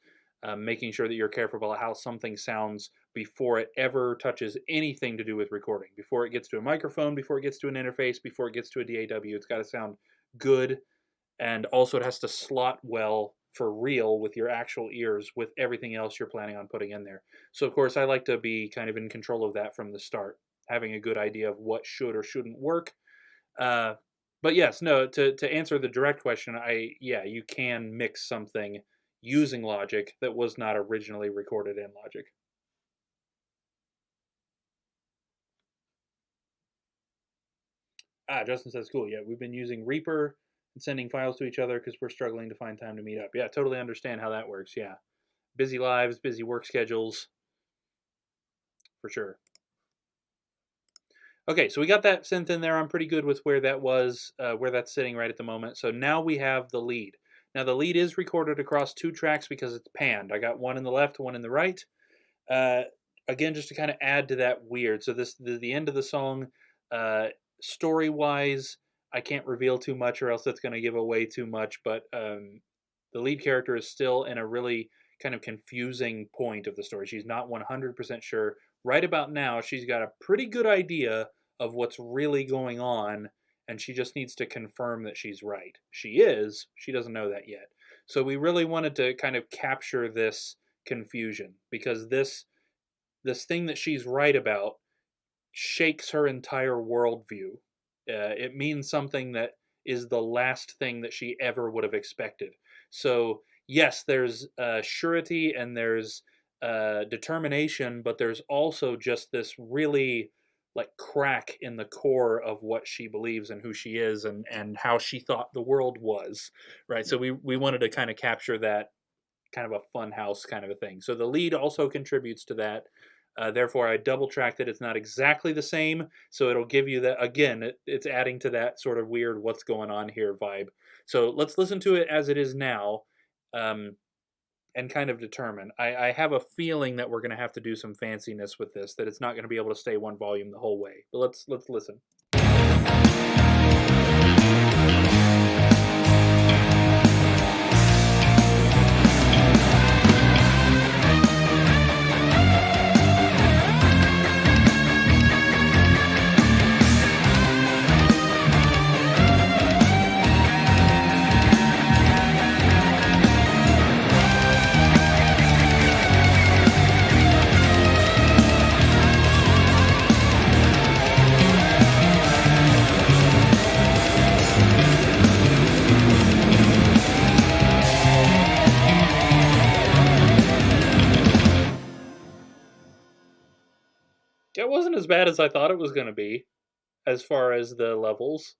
making sure that you're careful about how something sounds before it ever touches anything to do with recording. Before it gets to a microphone, before it gets to an interface, before it gets to a DAW, it's got to sound good. And also it has to slot well for real with your actual ears with everything else you're planning on putting in there. So of course I like to be kind of in control of that from the start, having a good idea of what should or shouldn't work. But yes, no, to answer the direct question, yeah, you can mix something using Logic that was not originally recorded in Logic. Justin says, cool. Yeah, we've been using Reaper and sending files to each other because we're struggling to find time to meet up. Yeah, totally understand how that works. Yeah. Busy lives, busy work schedules, for sure. Okay, so we got that synth in there. I'm pretty good with where that was, where that's sitting right at the moment. So now we have the lead. Now the lead is recorded across 2 tracks because it's panned. I got one in the left, one in the right. Again, just to kind of add to that weird. So the end of the song, story-wise, I can't reveal too much or else that's going to give away too much, but the lead character is still in a really kind of confusing point of the story. She's not 100% sure. Right about now, she's got a pretty good idea of what's really going on, and she just needs to confirm that she's right. She is. She doesn't know that yet. So we really wanted to kind of capture this confusion because this thing that she's right about shakes her entire worldview. It means something that is the last thing that she ever would have expected. So yes, there's surety and there's determination, but there's also just this really like crack in the core of what she believes and who she is and how she thought the world was, right? So we wanted to kind of capture that kind of a fun house kind of a thing. So the lead also contributes to that. Therefore, I double tracked it. It's not exactly the same, so it'll give you that. Again, it's adding to that sort of weird what's going on here vibe. So let's listen to it as it is now, and kind of determine. I have a feeling that we're going to have to do some fanciness with this, that it's not going to be able to stay one volume the whole way. But let's listen. It wasn't as bad as I thought it was going to be, as far as the levels.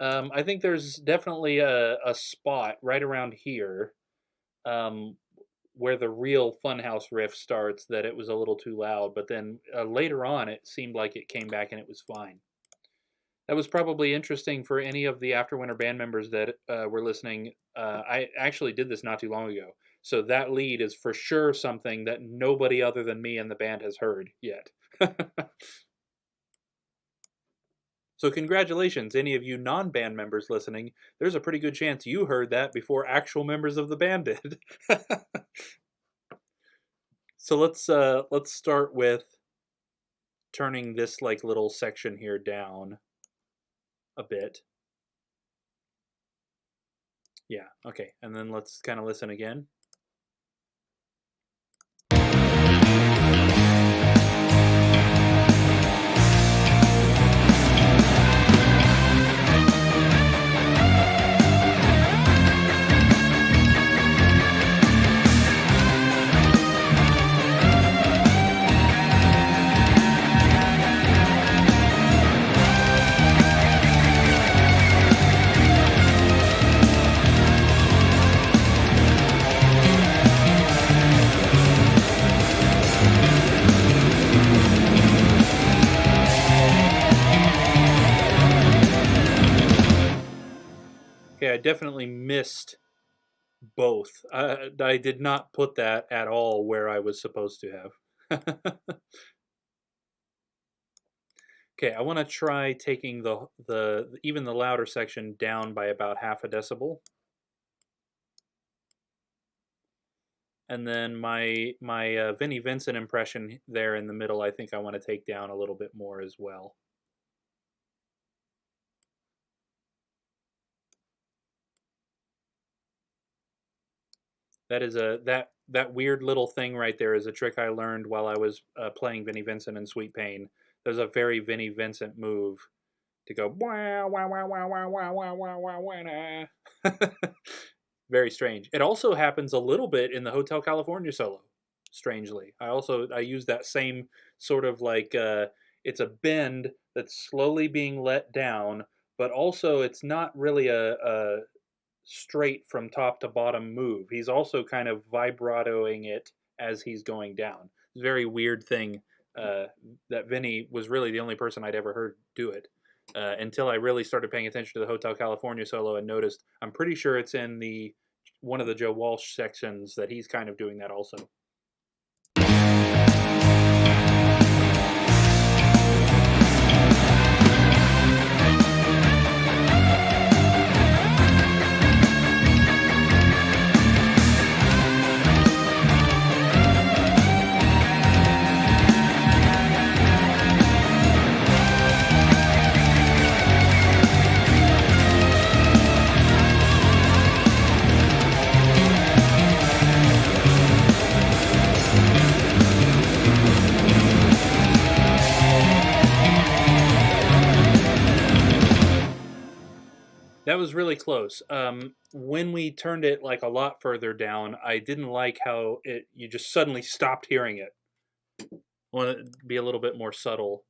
I think there's definitely a spot right around here, where the real Funhouse riff starts that it was a little too loud, but then later on it seemed like it came back and it was fine. That was probably interesting for any of the Afterwinter band members that were listening. I actually did this not too long ago. So that lead is for sure something that nobody other than me and the band has heard yet. So congratulations, any of you non-band members listening. There's a pretty good chance you heard that before actual members of the band did. So let's start with turning this like little section here down a bit. Yeah, okay, and then let's kind of listen again. Okay, I definitely missed both. I did not put that at all where I was supposed to have. Okay, I want to try taking the even the louder section down by about half a decibel. And then my Vinnie Vincent impression there in the middle, I think I want to take down a little bit more as well. That is that weird little thing right there is a trick I learned while I was playing Vinnie Vincent in Sweet Pain. There's a very Vinnie Vincent move to go wah, wah, wah, wah, wah, wah, wah, wah, wah, wah, nah. Very strange. It also happens a little bit in the Hotel California solo. Strangely, I use that same sort of like it's a bend that's slowly being let down, but also it's not really a straight from top to bottom move. He's also kind of vibratoing it as he's going down. It's a very weird thing that Vinny was really the only person I'd ever heard do it until I really started paying attention to the Hotel California solo and noticed. I'm pretty sure it's in one of the Joe Walsh sections that he's kind of doing that also. That was really close. When we turned it like a lot further down, I didn't like how you just suddenly stopped hearing it. I want it to be a little bit more subtle.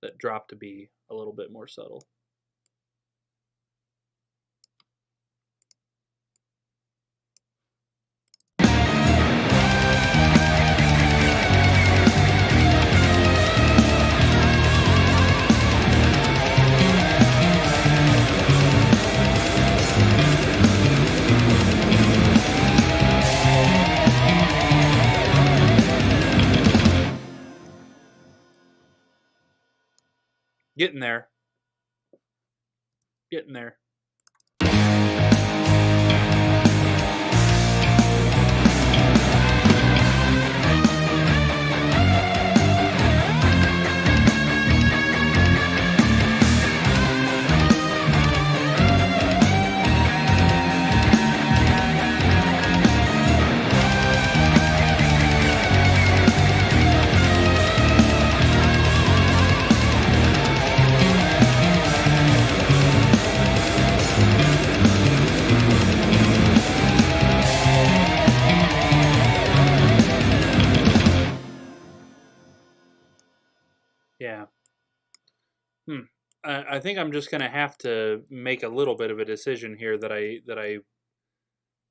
That drop to be a little bit more subtle. Getting there. Getting there. Yeah. I think I'm just gonna have to make a little bit of a decision here that I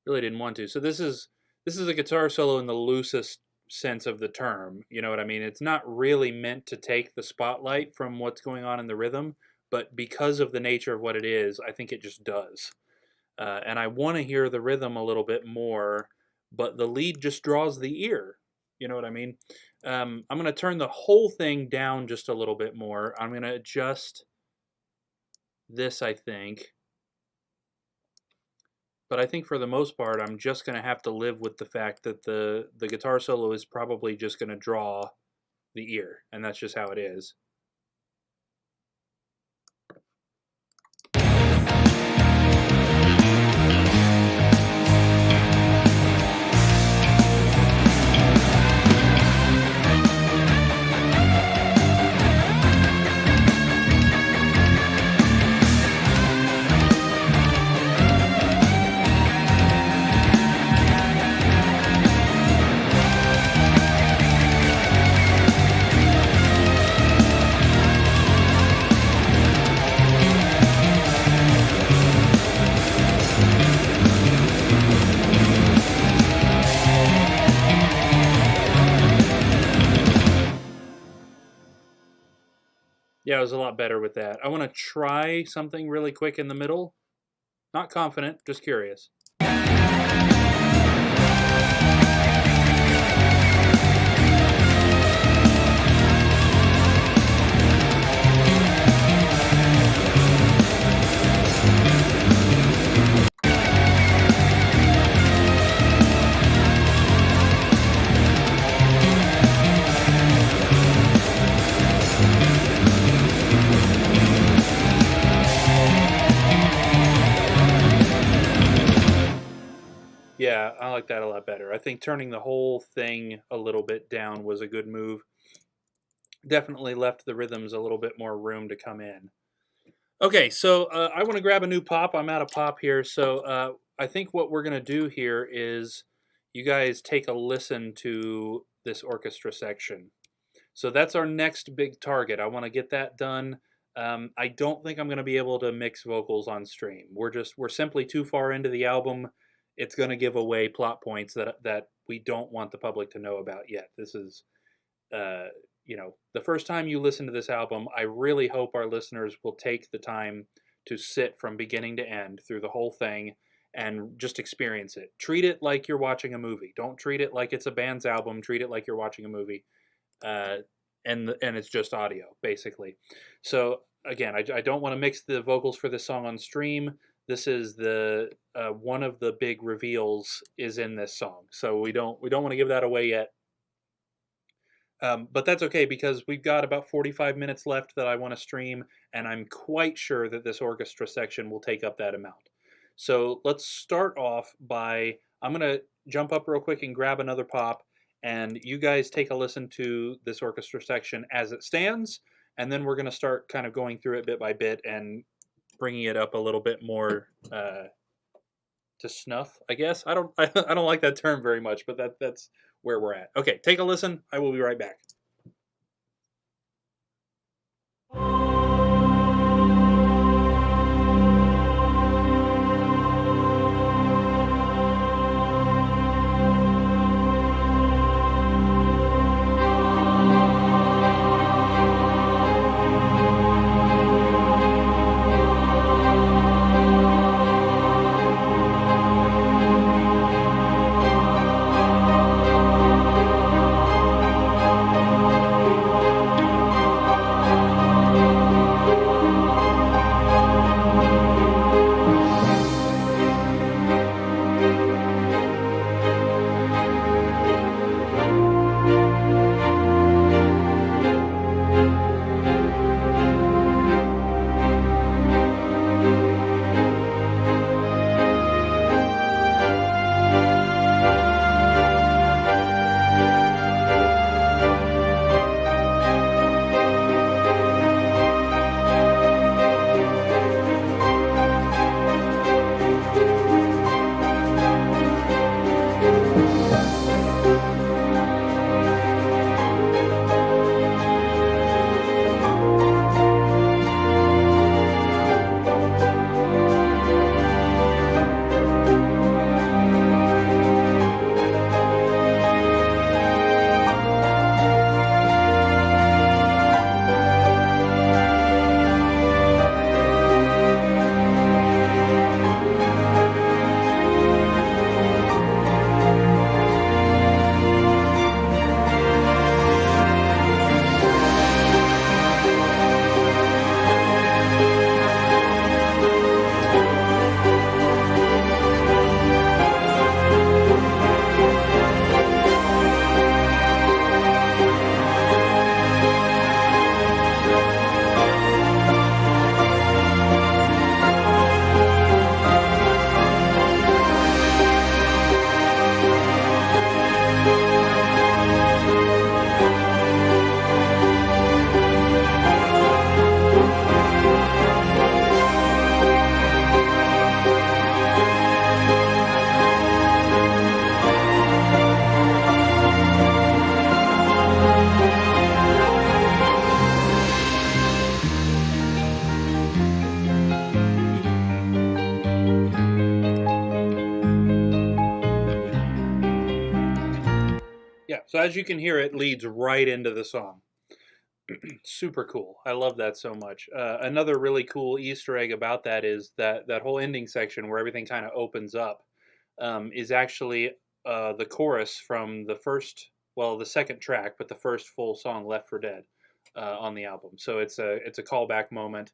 really didn't want to. So this is a guitar solo in the loosest sense of the term. You know what I mean? It's not really meant to take the spotlight from what's going on in the rhythm, but because of the nature of what it is, I think it just does. And I want to hear the rhythm a little bit more, but the lead just draws the ear. You know what I mean? I'm going to turn the whole thing down just a little bit more. I'm going to adjust this, I think. But I think for the most part, I'm just going to have to live with the fact that the guitar solo is probably just going to draw the ear. And that's just how it is. Yeah, it was a lot better with that. I want to try something really quick in the middle. Not confident, just curious. like that a lot better. I think turning the whole thing a little bit down was a good move. Definitely left the rhythms a little bit more room to come in. Okay, so I want to grab a new pop. I'm out of pop here, so I think what we're going to do here is you guys take a listen to this orchestra section. So that's our next big target. I want to get that done. I don't think I'm going to be able to mix vocals on stream. We're simply too far into the album. It's going to give away plot points that we don't want the public to know about yet. This is, the first time you listen to this album. I really hope our listeners will take the time to sit from beginning to end through the whole thing and just experience it. Treat it like you're watching a movie. Don't treat it like it's a band's album. Treat it like you're watching a movie. And it's just audio, basically. So again, I don't want to mix the vocals for this song on stream. This is the one of the big reveals is in this song, so we don't want to give that away yet. But that's okay, because we've got about 45 minutes left that I want to stream, and I'm quite sure that this orchestra section will take up that amount. So let's start off by, I'm going to jump up real quick and grab another pop, and you guys take a listen to this orchestra section as it stands, and then we're going to start kind of going through it bit by bit and bringing it up a little bit more to snuff, I guess. I don't like that term very much, but that's where we're at. Okay, take a listen. I will be right back. So as you can hear, it leads right into the song. Super cool. I love that so much. Another really cool Easter egg about that is that whole ending section where everything kind of opens up is actually the chorus from the second track, but the first full song, Left for Dead, on the album. So it's a callback moment.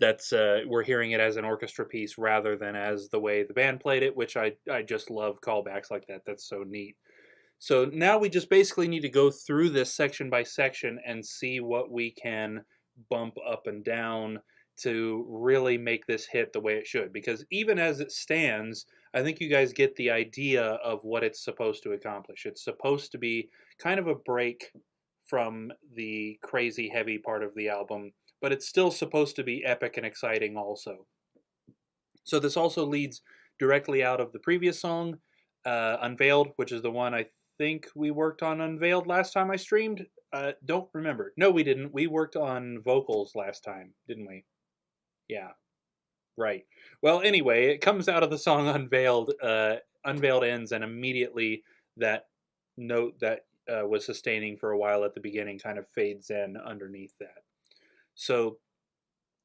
That's we're hearing it as an orchestra piece rather than as the way the band played it, which I just love callbacks like that. That's so neat. So now we just basically need to go through this section by section and see what we can bump up and down to really make this hit the way it should. Because even as it stands, I think you guys get the idea of what it's supposed to accomplish. It's supposed to be kind of a break from the crazy heavy part of the album, but it's still supposed to be epic and exciting also. So this also leads directly out of the previous song, Unveiled, which is the one I think we worked on Unveiled last time I streamed. Don't remember. No, we didn't. We worked on vocals last time, didn't we? Yeah, right. Well, anyway, it comes out of the song Unveiled. Unveiled ends, and immediately that note that was sustaining for a while at the beginning kind of fades in underneath that. So,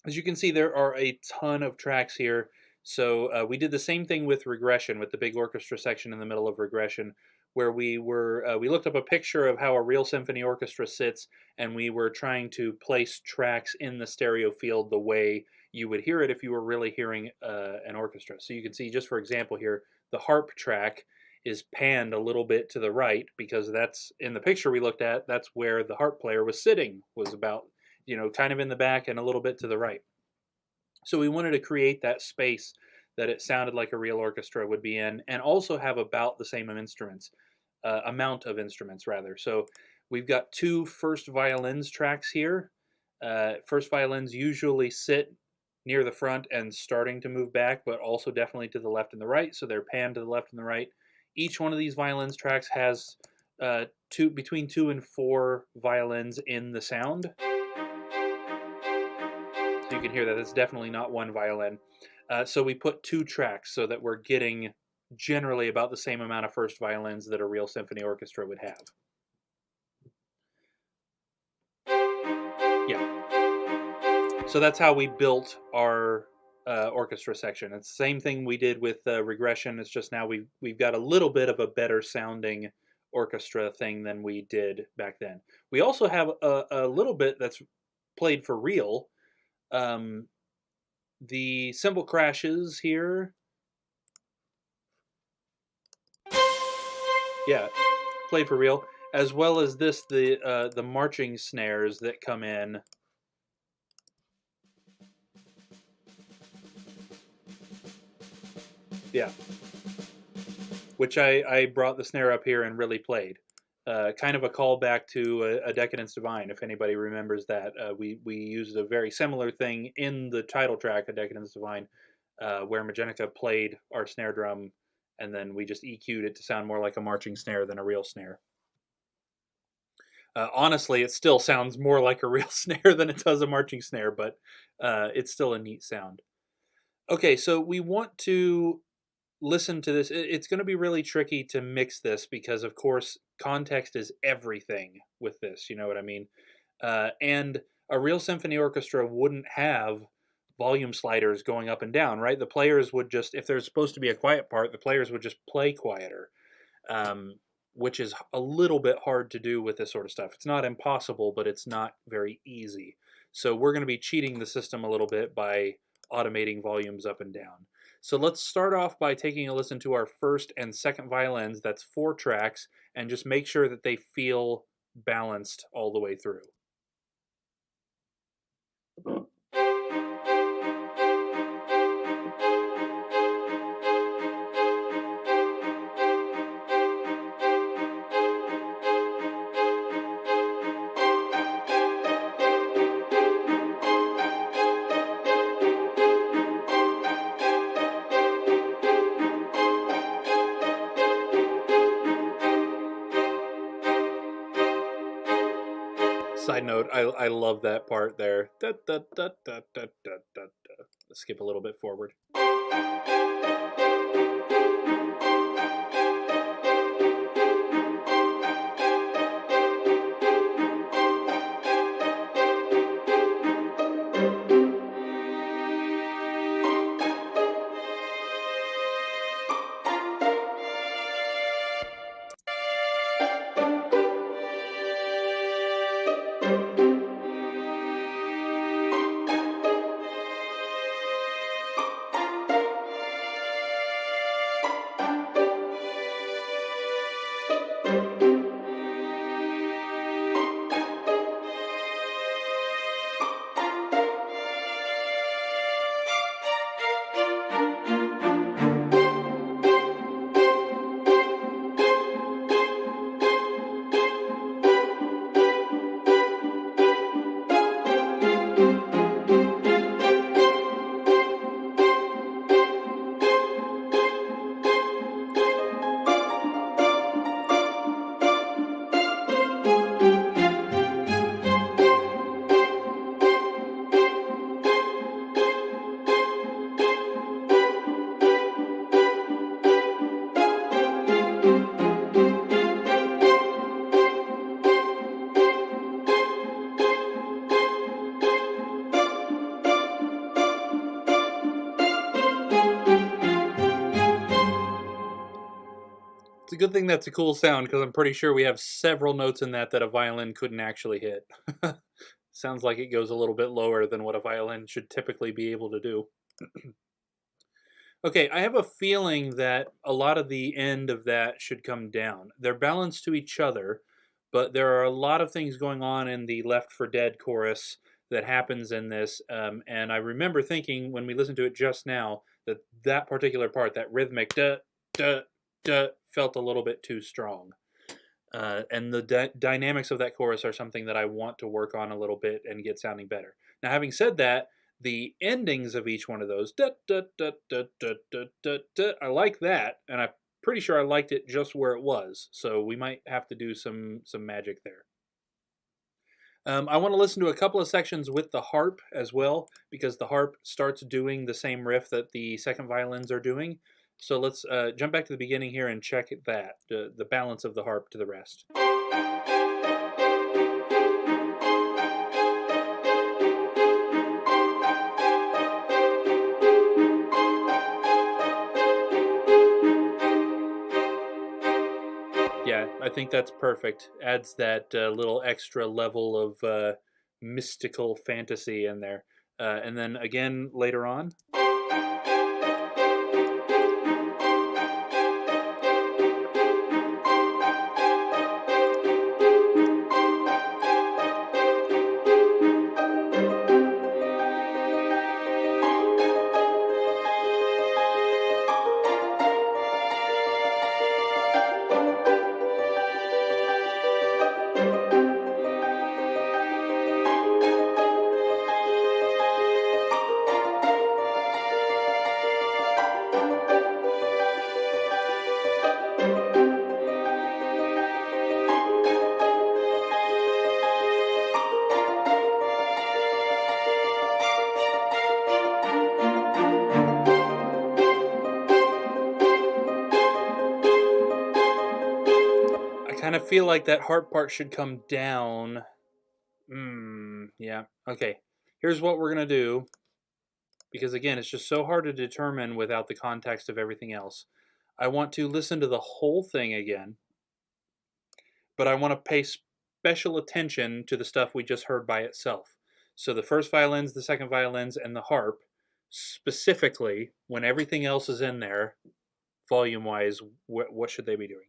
as you can see, there are a ton of tracks here. So we did the same thing with Regression, with the big orchestra section in the middle of Regression, where we looked up a picture of how a real symphony orchestra sits, and we were trying to place tracks in the stereo field the way you would hear it if you were really hearing an orchestra. So you can see, just for example here, the harp track is panned a little bit to the right, because that's, in the picture we looked at, that's where the harp player was sitting, was about, kind of in the back and a little bit to the right. So we wanted to create that space that it sounded like a real orchestra would be in, and also have about the same amount of instruments rather. So we've got two first violins tracks here. First violins usually sit near the front and starting to move back, but also definitely to the left and the right. So they're panned to the left and the right. Each one of these violins tracks has between 2 and 4 violins in the sound. So you can hear that it's definitely not one violin. So we put 2 tracks so that we're getting generally about the same amount of first violins that a real symphony orchestra would have. Yeah. So that's how we built our orchestra section. It's the same thing we did with Regression. It's just now we've got a little bit of a better sounding orchestra thing than we did back then. We also have a little bit that's played for real. The cymbal crashes here. Yeah, played for real. As well as this, the marching snares that come in. Yeah. Which I brought the snare up here and really played. Kind of a callback to a Decadence Divine, if anybody remembers that. We used a very similar thing in the title track, A Decadence Divine, where Magenica played our snare drum, and then we just EQ'd it to sound more like a marching snare than a real snare. Honestly, it still sounds more like a real snare than it does a marching snare, but it's still a neat sound. Okay, so we want to listen to this. It's going to be really tricky to mix this because, of course, context is everything with this. You know what I mean? And a real symphony orchestra wouldn't have volume sliders going up and down, right? The players would just, if there's supposed to be a quiet part, the players would just play quieter, which is a little bit hard to do with this sort of stuff. It's not impossible, but it's not very easy. So we're going to be cheating the system a little bit by automating volumes up and down. So let's start off by taking a listen to our first and second violins. That's 4 tracks, and just make sure that they feel balanced all the way through. Side note, I love that part there. Da, da, da, da, da, da, da, da. Let's skip a little bit forward. good thing that's a cool sound, because I'm pretty sure we have several notes in that a violin couldn't actually hit. Sounds like it goes a little bit lower than what a violin should typically be able to do. Okay, I have a feeling that a lot of the end of that should come down. They're balanced to each other, but there are a lot of things going on in the Left for Dead chorus that happens in this, and I remember thinking when we listened to it just now that that particular part, that rhythmic duh, duh, duh, felt a little bit too strong. And the dynamics of that chorus are something that I want to work on a little bit and get sounding better. Now, having said that, the endings of each one of those, da, da, da, da, da, da, da, da, I like that, and I'm pretty sure I liked it just where it was, so we might have to do some magic there. I want to listen to a couple of sections with the harp as well, because the harp starts doing the same riff that the second violins are doing. So let's jump back to the beginning here and check that, the balance of the harp to the rest. Yeah, I think that's perfect. Adds that little extra level of mystical fantasy in there. And then again later on. Kind of feel like that harp part should come down. Yeah. Okay. Here's what we're going to do. Because again, it's just so hard to determine without the context of everything else. I want to listen to the whole thing again. But I want to pay special attention to the stuff we just heard by itself. So the first violins, the second violins, and the harp, specifically, when everything else is in there, volume-wise, what should they be doing?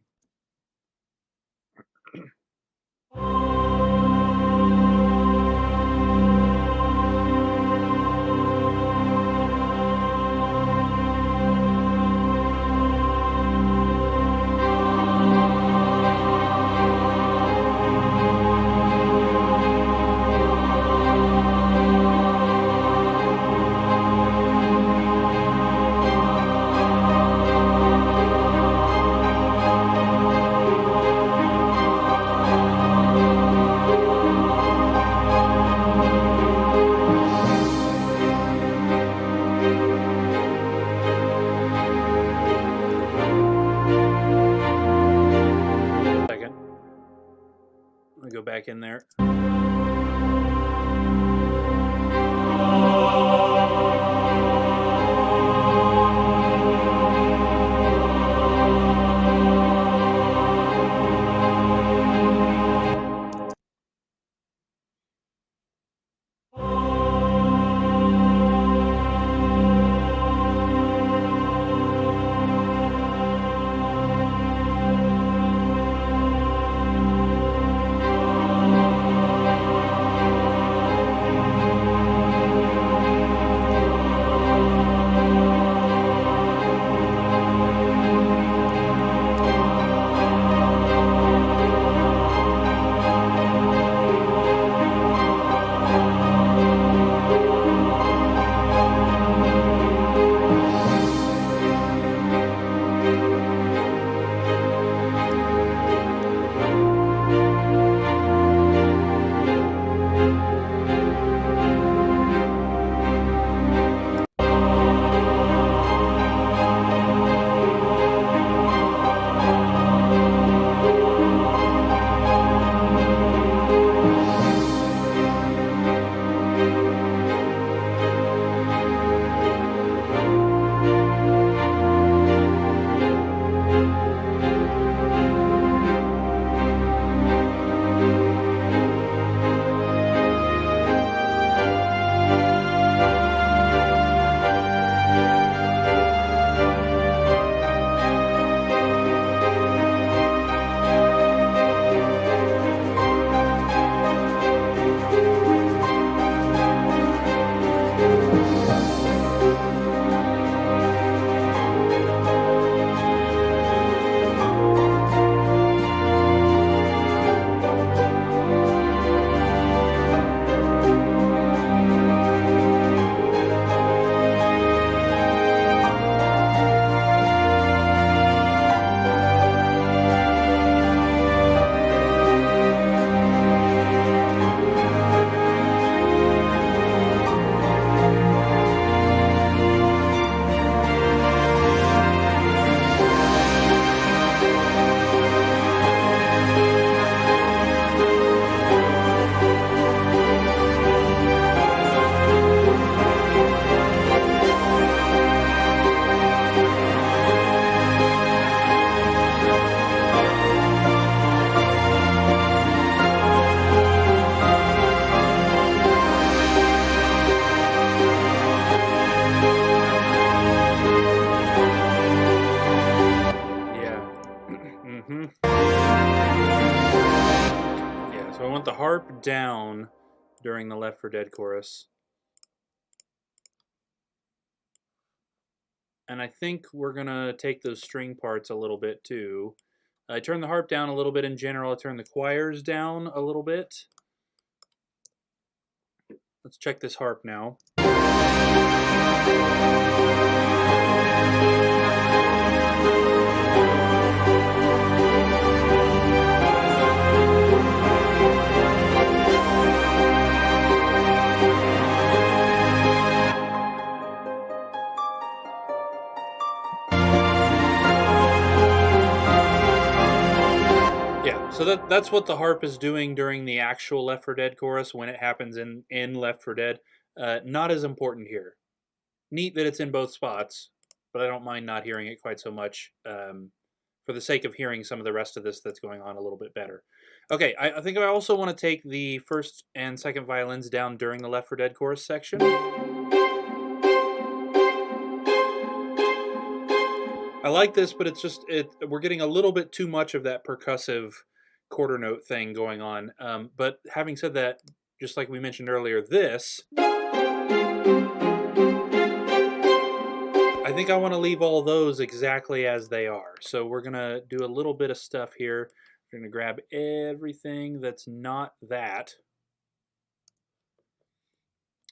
Go back in there. harp down during the Left 4 Dead chorus. And I think we're going to take those string parts a little bit too. I turn the harp down a little bit in general. I turn the choirs down a little bit. Let's check this harp now. So that's what the harp is doing during the actual Left 4 Dead chorus when it happens in Left 4 Dead. Not as important here. Neat that it's in both spots, but I don't mind not hearing it quite so much for the sake of hearing some of the rest of this that's going on a little bit better. Okay, I think I also want to take the first and second violins down during the Left 4 Dead chorus section. I like this, but it's just we're getting a little bit too much of that percussive quarter note thing going on. But having said that, just like we mentioned earlier, this, I think I want to leave all those exactly as they are. So we're going to do a little bit of stuff here. We're going to grab everything that's not that.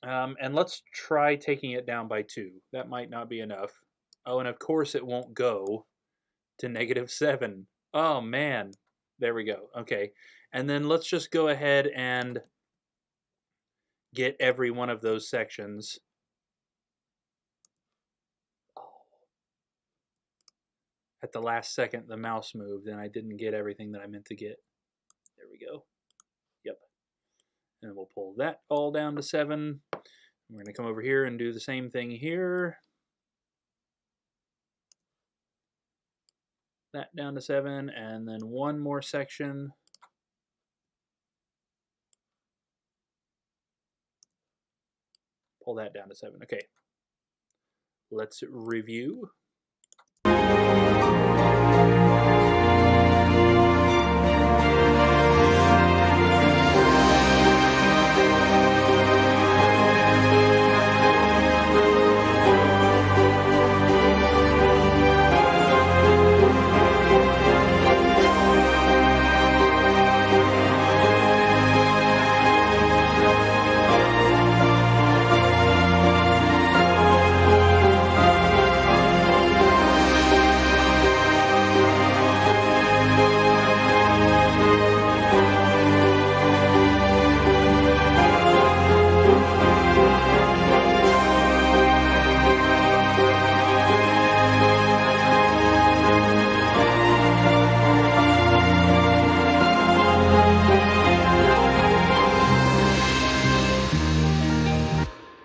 And let's try taking it down by 2. That might not be enough. Oh, and of course it won't go to -7. Oh, man. There we go. Okay. And then let's just go ahead and get every one of those sections. At the last second, the mouse moved, and I didn't get everything that I meant to get. There we go. Yep. And we'll pull that all down to 7. We're going to come over here and do the same thing here. That down to 7, and then one more section. Pull that down to 7. Okay. Let's review.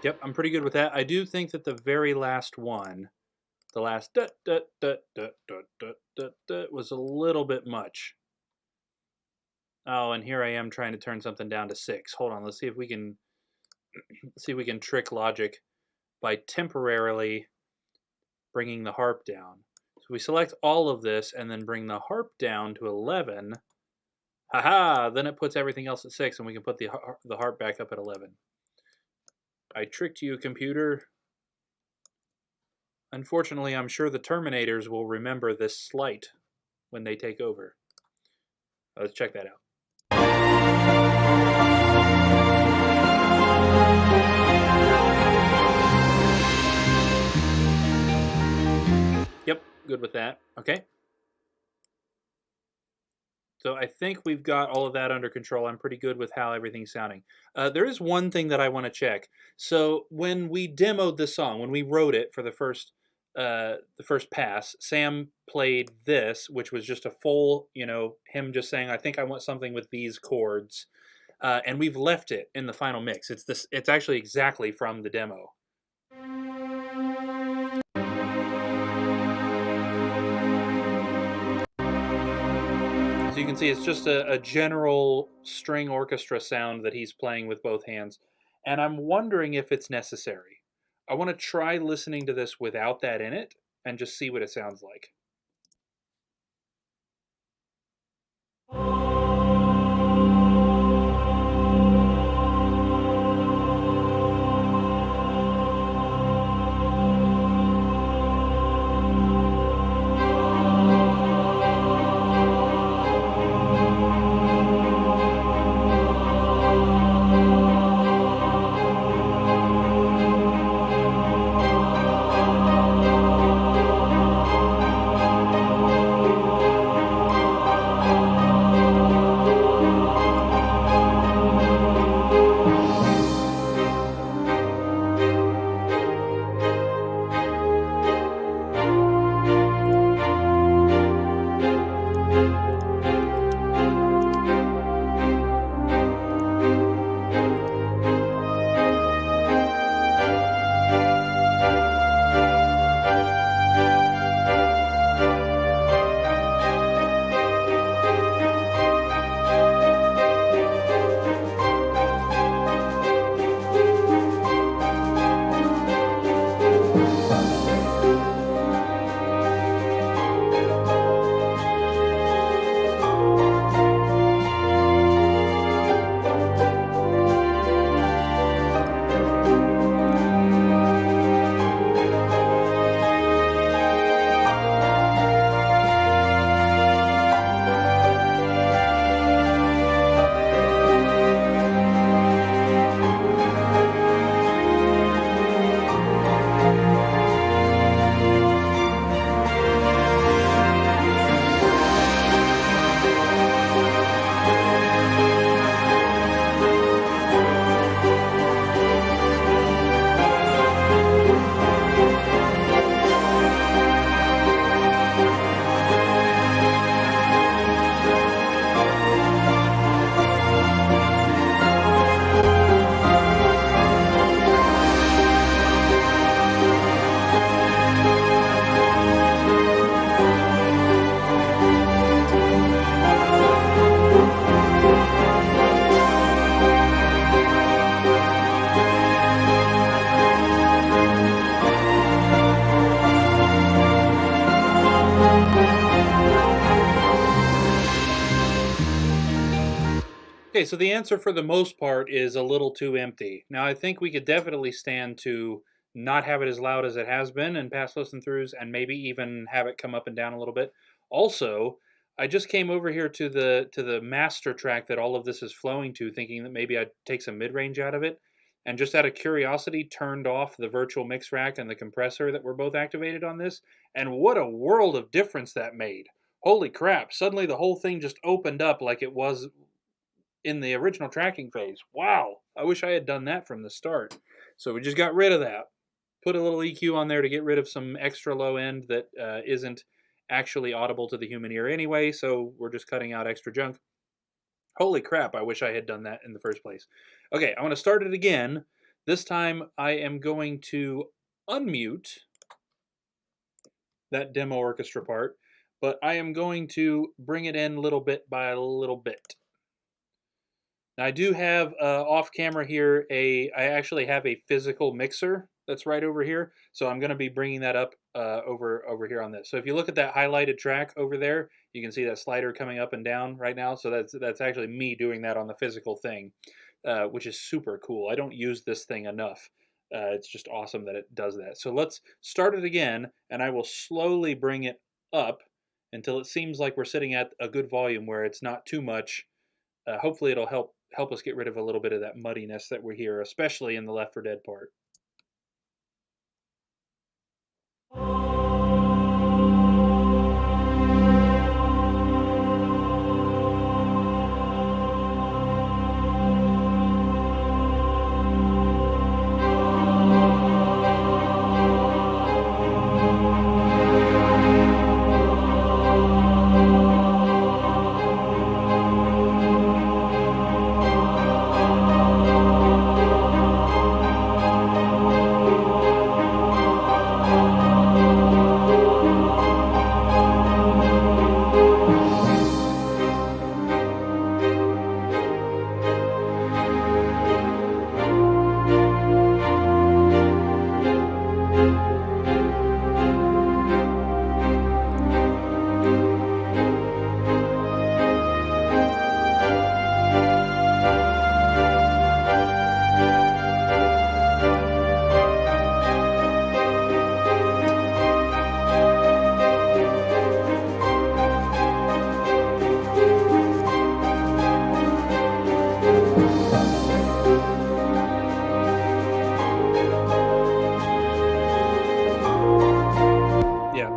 Yep, I'm pretty good with that. I do think that the very last one, the last was a little bit much. Oh, and here I am trying to turn something down to 6. Hold on, let's see if we can trick Logic by temporarily bringing the harp down. So we select all of this and then bring the harp down to 11. Haha! Then it puts everything else at 6, and we can put the harp back up at 11. I tricked you, computer. Unfortunately, I'm sure the Terminators will remember this slight when they take over. Let's check that out. Yep, good with that. Okay. So I think we've got all of that under control. I'm pretty good with how everything's sounding. There is one thing that I want to check. So when we demoed this song, when we wrote it for the first pass, Sam played this, which was just a full, him just saying, I think I want something with these chords. And we've left it in the final mix. It's actually exactly from the demo. So you can see it's just a general string orchestra sound that he's playing with both hands. And I'm wondering if it's necessary. I want to try listening to this without that in it and just see what it sounds like. Okay, so the answer for the most part is a little too empty. Now, I think we could definitely stand to not have it as loud as it has been in past listen throughs, and maybe even have it come up and down a little bit. Also, I just came over here to the master track that all of this is flowing to, thinking that maybe I'd take some mid range out of it, and just out of curiosity, turned off the virtual mix rack and the compressor that were both activated on this, and what a world of difference that made! Holy crap! Suddenly the whole thing just opened up like it was in the original tracking phase. Wow, I wish I had done that from the start. So we just got rid of that. Put a little EQ on there to get rid of some extra low end that isn't actually audible to the human ear anyway, so we're just cutting out extra junk. Holy crap, I wish I had done that in the first place. Okay, I want to start it again. This time I am going to unmute that demo orchestra part, but I am going to bring it in little bit by little bit. Now I do have off camera here I actually have a physical mixer that's right over here, so I'm going to be bringing that up over here on this. So if you look at that highlighted track over there, you can see that slider coming up and down right now. So that's actually me doing that on the physical thing, which is super cool. I don't use this thing enough. It's just awesome that it does that. So let's start it again, and I will slowly bring it up until it seems like we're sitting at a good volume where it's not too much. Hopefully it'll help us get rid of a little bit of that muddiness that we hear, especially in the Left 4 Dead part.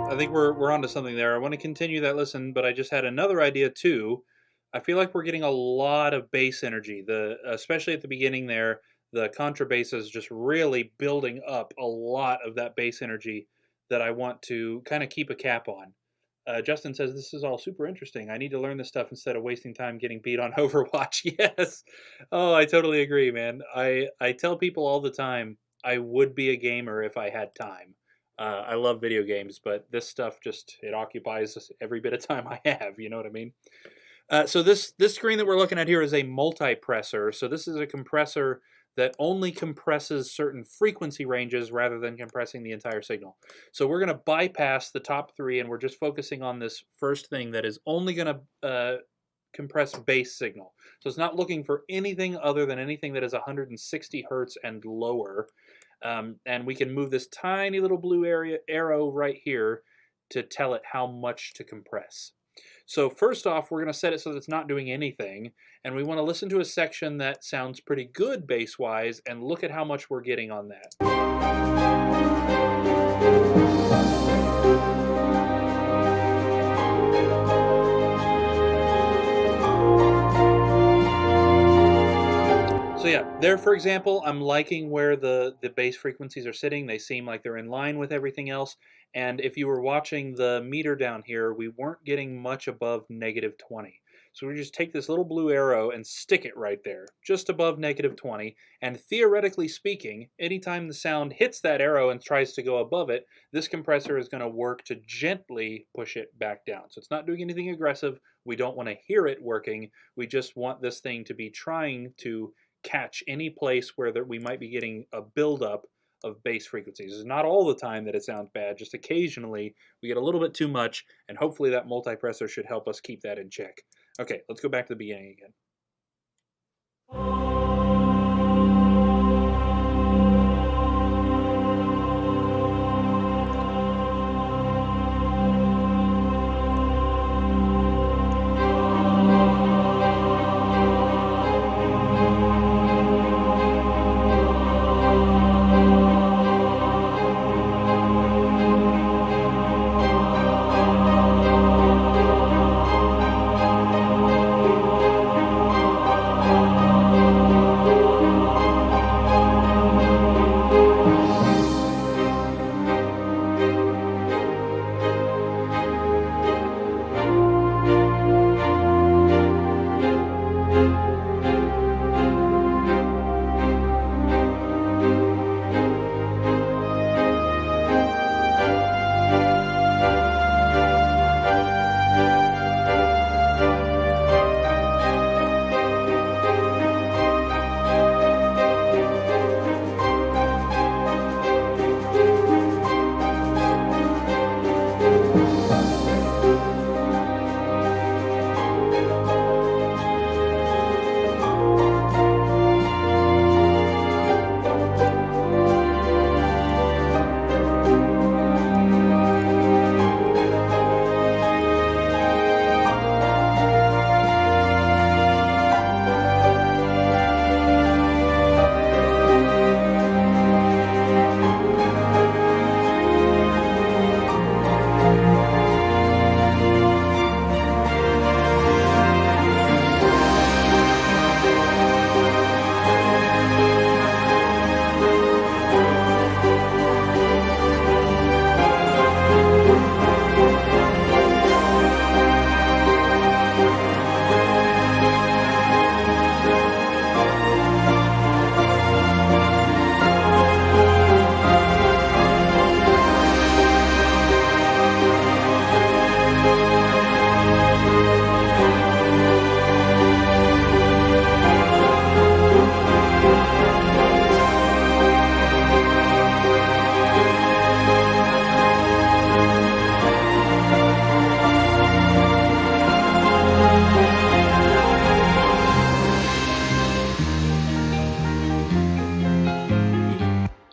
I think we're onto something there. I want to continue that listen, but I just had another idea too. I feel like we're getting a lot of bass energy. Especially at the beginning there, the contrabass is just really building up a lot of that bass energy that I want to kind of keep a cap on. Justin says this is all super interesting. I need to learn this stuff instead of wasting time getting beat on Overwatch. Yes. Oh, I totally agree, man. I tell people all the time I would be a gamer if I had time. I love video games, but this stuff it occupies every bit of time I have. You know what I mean? So this screen that we're looking at here is a multipressor. So this is a compressor that only compresses certain frequency ranges rather than compressing the entire signal. So we're going to bypass the top three, and we're just focusing on this first thing that is only going to compress bass signal. So it's not looking for anything other than anything that is 160 hertz and lower. And we can move this tiny little blue arrow right here to tell it how much to compress. So first off, we're going to set it so that it's not doing anything, and we want to listen to a section that sounds pretty good bass-wise, and look at how much we're getting on that. So yeah, there for example, I'm liking where the bass frequencies are sitting. They seem like they're in line with everything else. And if you were watching the meter down here, we weren't getting much above -20. So we just take this little blue arrow and stick it right there, just above -20. And theoretically speaking, anytime the sound hits that arrow and tries to go above it, this compressor is going to work to gently push it back down. So it's not doing anything aggressive. We don't want to hear it working. We just want this thing to be trying to catch any place where we might be getting a buildup of bass frequencies. It's not all the time that it sounds bad, just occasionally we get a little bit too much, and hopefully that multipressor should help us keep that in check. Okay, let's go back to the beginning again.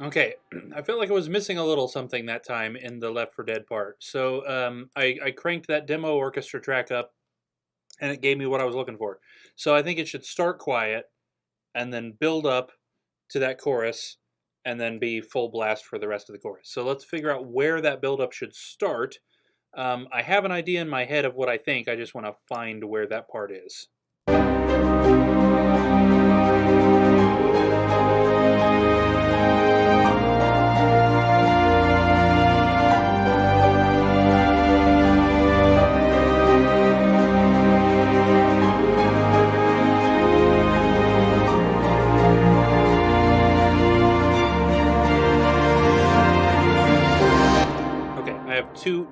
Okay, I felt like I was missing a little something that time in the Left 4 Dead part. So I cranked that demo orchestra track up, and it gave me what I was looking for. So I think it should start quiet, and then build up to that chorus, and then be full blast for the rest of the chorus. So let's figure out where that build up should start. I have an idea in my head of what I think. I just want to find where that part is.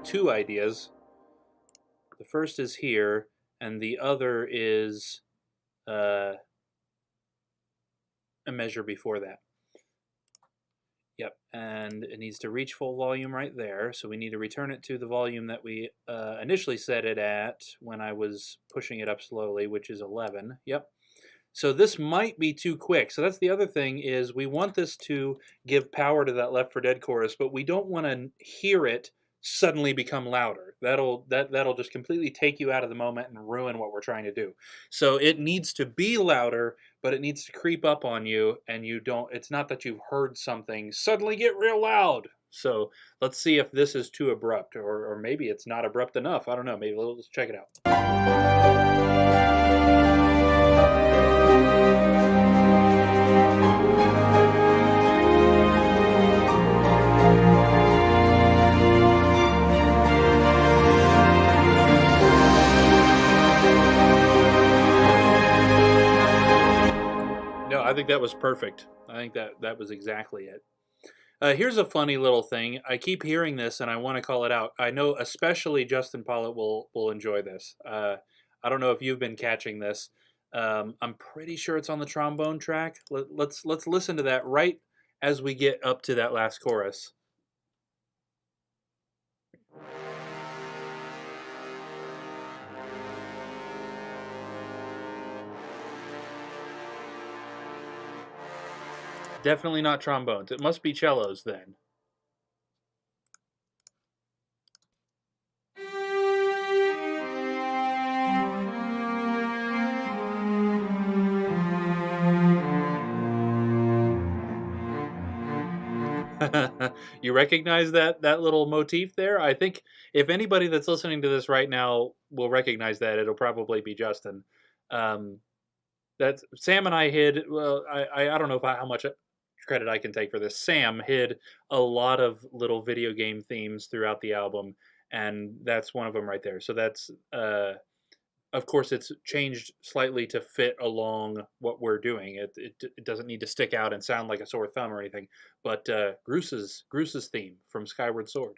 Two ideas. The first is here, and the other is a measure before that. Yep, and it needs to reach full volume right there, so we need to return it to the volume that we initially set it at when I was pushing it up slowly, which is 11. Yep. So this might be too quick. So that's the other thing, is we want this to give power to that Left 4 Dead chorus, but we don't want to hear it suddenly become louder. That'll just completely take you out of the moment and ruin what we're trying to do. So it needs to be louder, but it needs to creep up on you, and it's not that you've heard something suddenly get real loud. So let's see if this is too abrupt, or maybe it's not abrupt enough. I don't know. Maybe let's check it out. No, I think that was perfect. I think that was exactly it. Here's a funny little thing. I keep hearing this, and I want to call it out. I know especially Justin Pollitt will enjoy this. I don't know if you've been catching this. I'm pretty sure it's on the trombone track. Let's listen to that right as we get up to that last chorus. definitely not trombones. It must be cellos then. You recognize that little motif there? I think if anybody that's listening to this right now will recognize that, it'll probably be Justin. Um, that's Sam and I hid. Well, I don't know how much credit I can take for this. Sam hid a lot of little video game themes throughout the album, and that's one of them right there. So that's of course, it's changed slightly to fit along what we're doing. It doesn't need to stick out and sound like a sore thumb or anything. But Gruce's theme from Skyward Sword.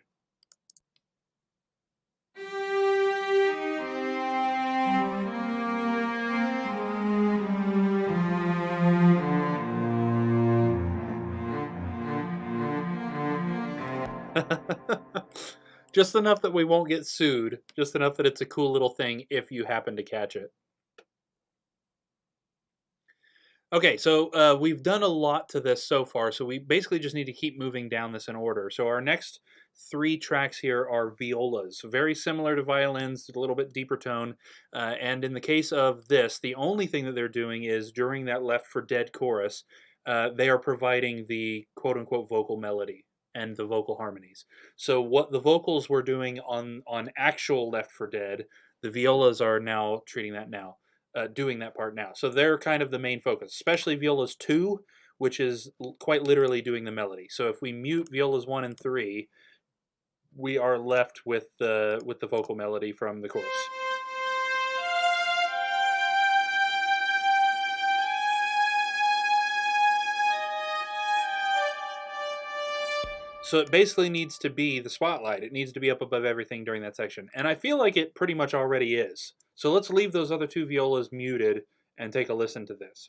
Just enough that we won't get sued. Just enough that it's a cool little thing if you happen to catch it. Okay, so we've done a lot to this so far, so we basically just need to keep moving down this in order. So our next 3 tracks here are violas, very similar to violins, a little bit deeper tone. And in the case of this, the only thing that they're doing is during that Left for Dead chorus, they are providing the quote-unquote vocal melody and the vocal harmonies. So what the vocals were doing on actual Left for Dead, the violas are now treating that now. Doing that part now. So they're kind of the main focus, especially violas 2, which is quite literally doing the melody. So if we mute violas 1 and 3, we are left with the vocal melody from the chorus. So it basically needs to be the spotlight. It needs to be up above everything during that section. And I feel like it pretty much already is. So let's leave those other 2 violas muted and take a listen to this.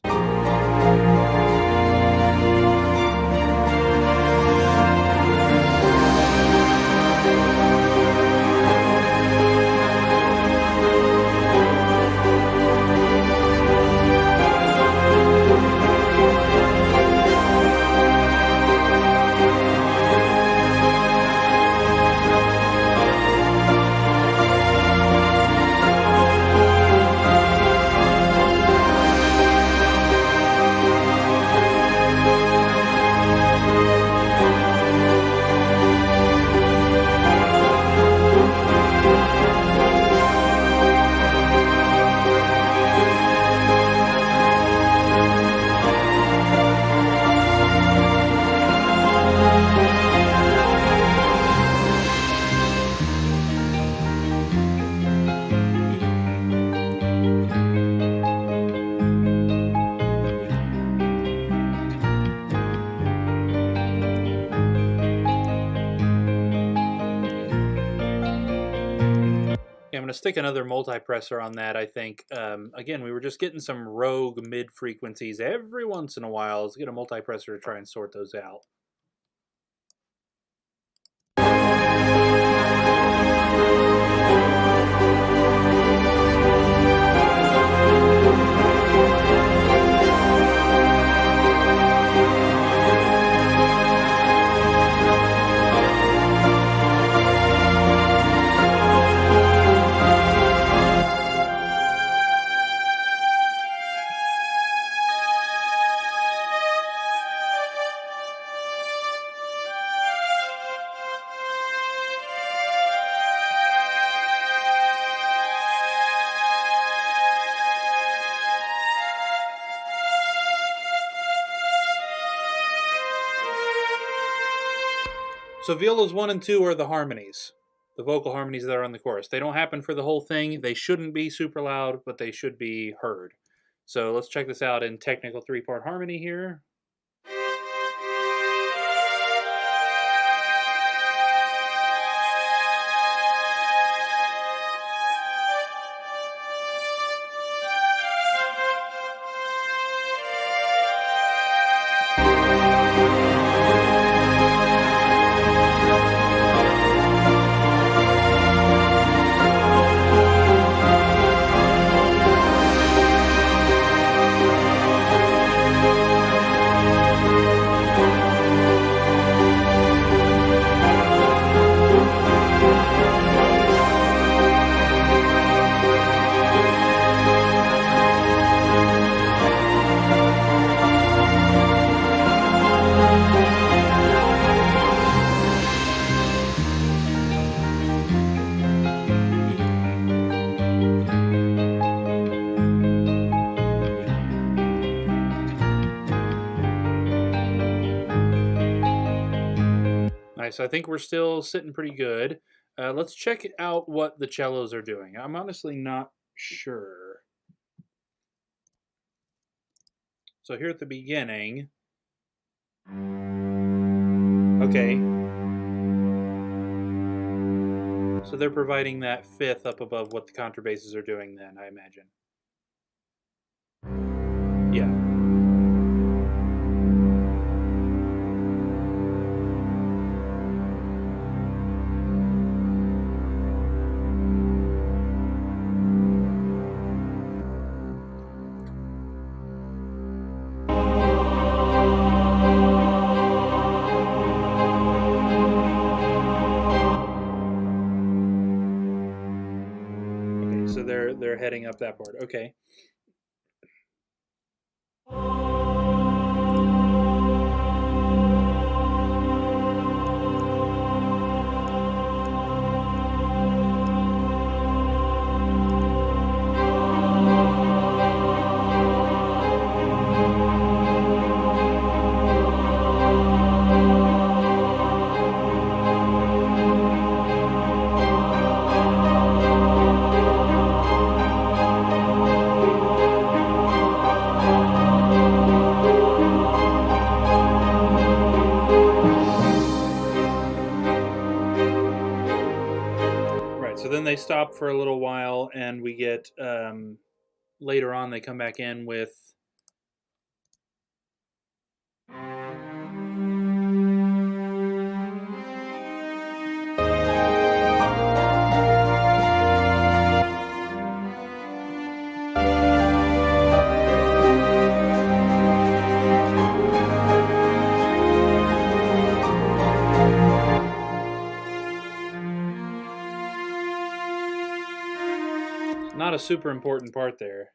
I'm going to stick another multipressor on that, I think. Again, we were just getting some rogue mid-frequencies every once in a while. Let's get a multipressor to try and sort those out. So violas 1 and 2 are the harmonies, the vocal harmonies that are on the chorus. They don't happen for the whole thing. They shouldn't be super loud, but they should be heard. So let's check this out in technical 3-part harmony here. Alright, so I think we're still sitting pretty good. Let's check out what the cellos are doing. I'm honestly not sure. So here at the beginning... Okay. So they're providing that fifth up above what the contrabasses are doing then, I imagine. Yeah. So they're heading up that part. Okay. So then they stop for a little while, and we get later on they come back in with not a super important part there.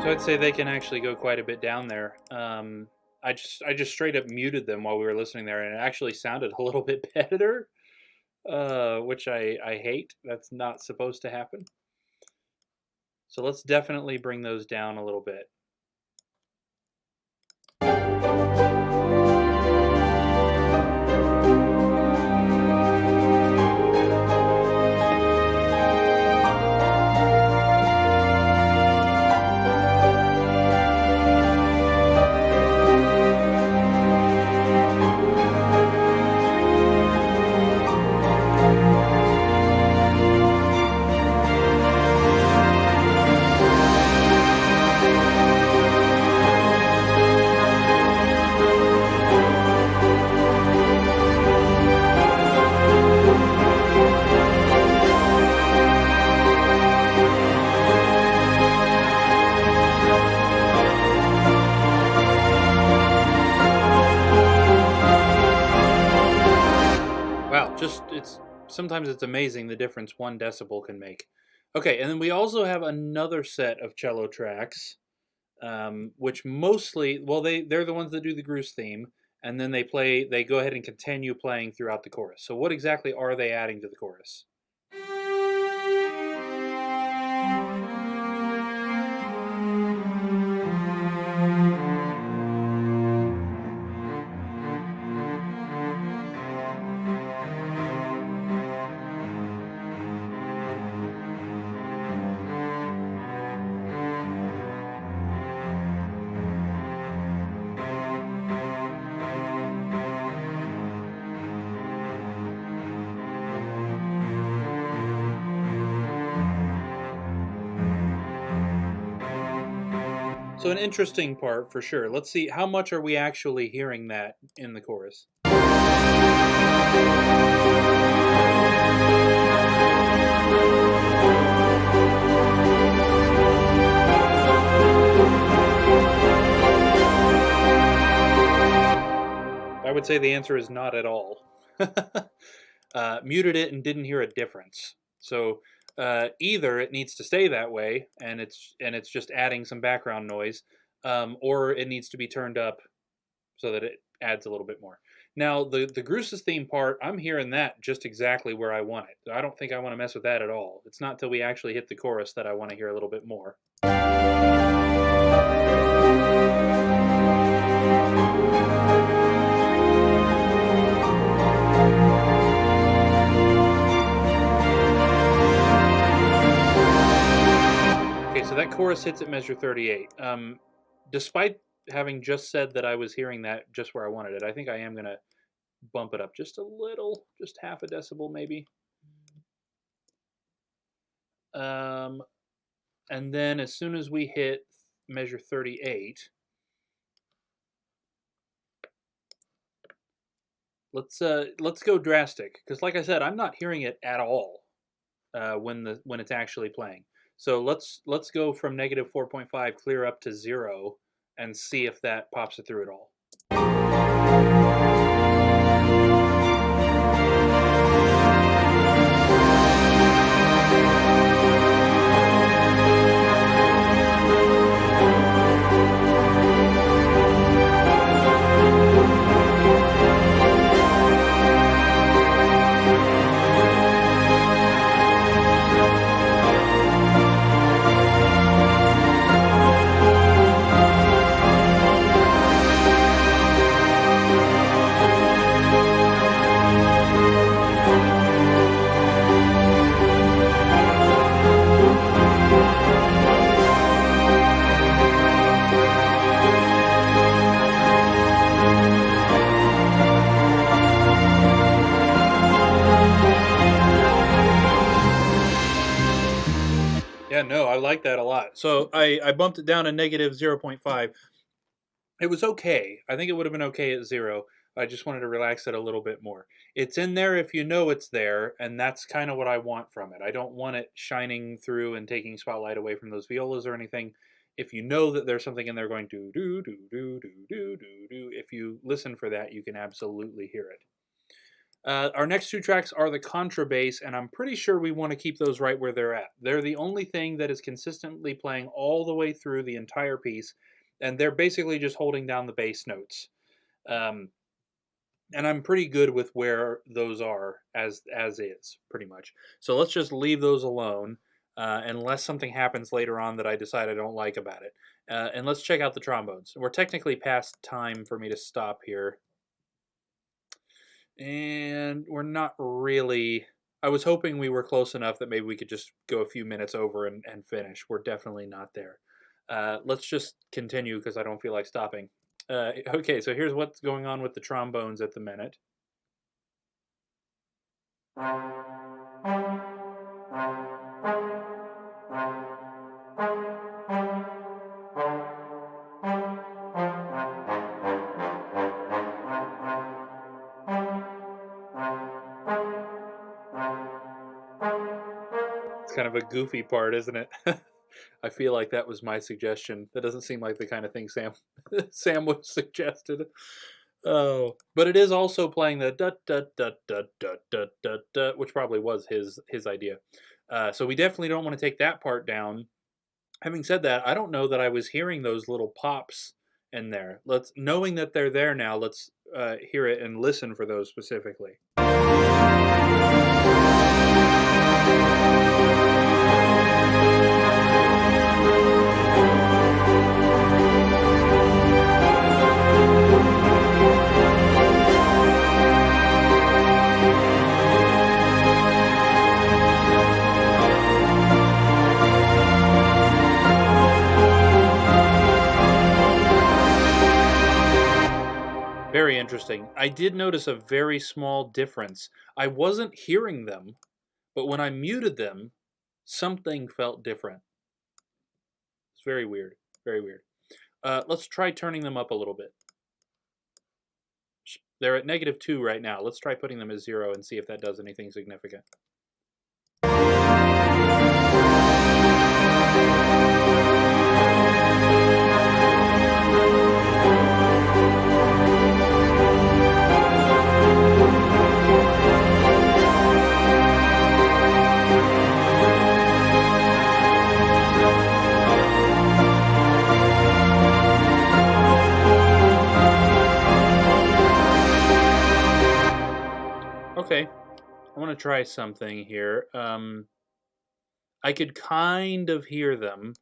I'd say they can actually go quite a bit down there. I just straight up muted them while we were listening there, and it actually sounded a little bit better, which I hate. That's not supposed to happen. So let's definitely bring those down a little bit. Sometimes it's amazing the difference 1 decibel can make. Okay, and then we also have another set of cello tracks, which mostly, well, they're the ones that do the Groose theme, and then they go ahead and continue playing throughout the chorus. So what exactly are they adding to the chorus? So an interesting part for sure. Let's see, how much are we actually hearing that in the chorus? say the answer is not at all. Muted it and didn't hear a difference. So either it needs to stay that way and it's just adding some background noise, or it needs to be turned up so that it adds a little bit more. Now the Grusis theme part, I'm hearing that just exactly where I want it. I don't think I want to mess with that at all. It's not till we actually hit the chorus that I want to hear a little bit more. Okay, so that chorus hits at measure 38. Despite having just said that I was hearing that just where I wanted it, I think I am going to bump it up just a little, just half a decibel maybe. And then as soon as we hit measure 38, let's go drastic, because like I said, I'm not hearing it at all when it's actually playing. So let's go from negative 4.5 clear up to 0 and see if that pops it through at all. Yeah, no, I like that a lot. So I bumped it down to negative 0.5. It was okay. I think it would have been okay at 0. I just wanted to relax it a little bit more. It's in there if you know it's there, and that's kind of what I want from it. I don't want it shining through and taking spotlight away from those violas or anything. If you know that there's something in there going do do do do do do do do, if you listen for that, you can absolutely hear it. Our next two tracks are the contrabass, and I'm pretty sure we want to keep those right where they're at. They're the only thing that is consistently playing all the way through the entire piece, and they're basically just holding down the bass notes. And I'm pretty good with where those are as is, pretty much. So let's just leave those alone, unless something happens later on that I decide I don't like about it. And let's check out the trombones. We're technically past time for me to stop here. And we're not really... I was hoping we were close enough that maybe we could just go a few minutes over and finish. We're definitely not there. Let's just continue because I don't feel like stopping. Okay, so here's what's going on with the trombones at the minute. It's kind of a goofy part, isn't it? I feel like that was my suggestion. That doesn't seem like the kind of thing Sam would have suggested. Oh, but it is also playing the da da da da da da da da, which probably was his idea. So we definitely don't want to take that part down. Having said that, I don't know that I was hearing those little pops in there. Knowing that they're there now, let's hear it and listen for those specifically. Very interesting. I did notice a very small difference. I wasn't hearing them, but when I muted them, something felt different. It's very weird. Very weird. Let's try turning them up a little bit. They're at -2 right now. Let's try putting them at 0 and see if that does anything significant. want to try something here. I could kind of hear them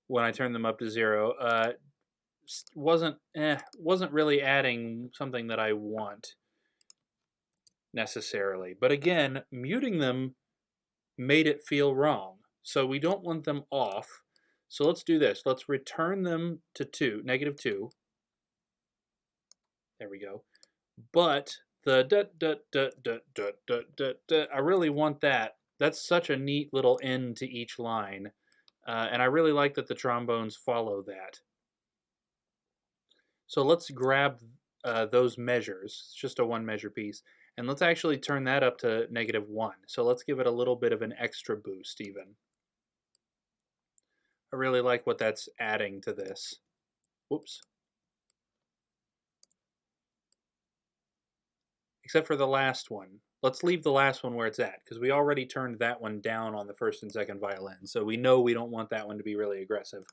when I turned them up to 0. Wasn't really adding something that I want necessarily. But again, muting them made it feel wrong. So we don't want them off. So let's do this. Let's return them to -2. There we go. But the I really want that. That's such a neat little end to each line. And I really like that the trombones follow that. So let's grab those measures. It's just a 1 measure piece. And let's actually turn that up to -1. So let's give it a little bit of an extra boost even. I really like what that's adding to this. Whoops. Except for the last one. Let's leave the last one where it's at, because we already turned that one down on the first and second violin. So we know we don't want that one to be really aggressive.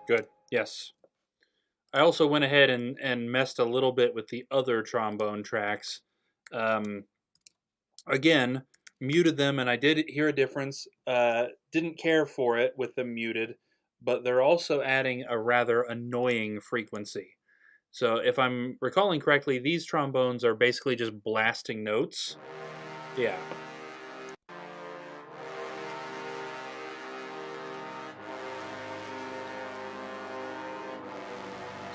Good. Yes. I also went ahead and messed a little bit with the other trombone tracks. Again, muted them, and I did hear a difference. Didn't care for it with them muted, but they're also adding a rather annoying frequency. So if I'm recalling correctly, these trombones are basically just blasting notes. Yeah.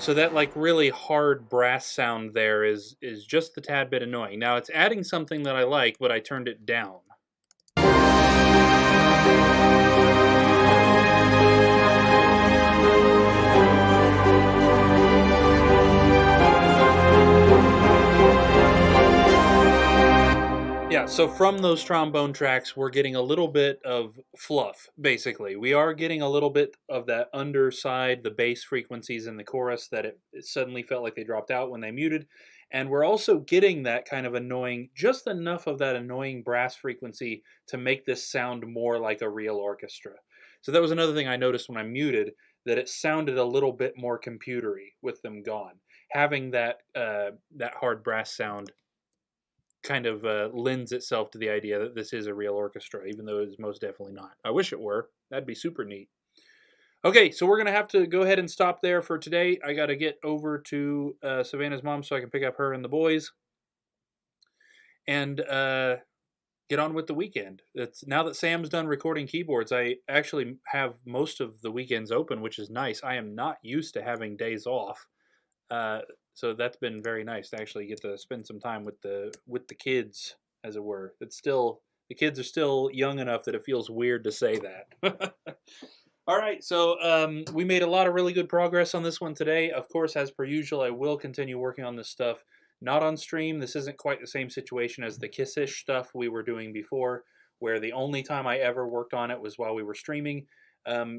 So that like really hard brass sound there is just the tad bit annoying. Now it's adding something that I like, but I turned it down. Yeah, so from those trombone tracks, we're getting a little bit of fluff, basically. We are getting a little bit of that underside, the bass frequencies in the chorus that it suddenly felt like they dropped out when they muted. And we're also getting that kind of annoying, just enough of that annoying brass frequency to make this sound more like a real orchestra. So that was another thing I noticed when I muted, that it sounded a little bit more computery with them gone. Having that hard brass sound kind of lends itself to the idea that this is a real orchestra, even though it is most definitely not. I wish it were. That'd be super neat. Okay, so we're going to have to go ahead and stop there for today. I got to get over to Savannah's mom so I can pick up her and the boys and get on with the weekend. Now that Sam's done recording keyboards, I actually have most of the weekends open, which is nice. I am not used to having days off. So that's been very nice to actually get to spend some time with the kids, as it were. It's still, the kids are still young enough that it feels weird to say that. All right, so we made a lot of really good progress on this one today. Of course, as per usual, I will continue working on this stuff. Not on stream. This isn't quite the same situation as the Kissish stuff we were doing before, where the only time I ever worked on it was while we were streaming.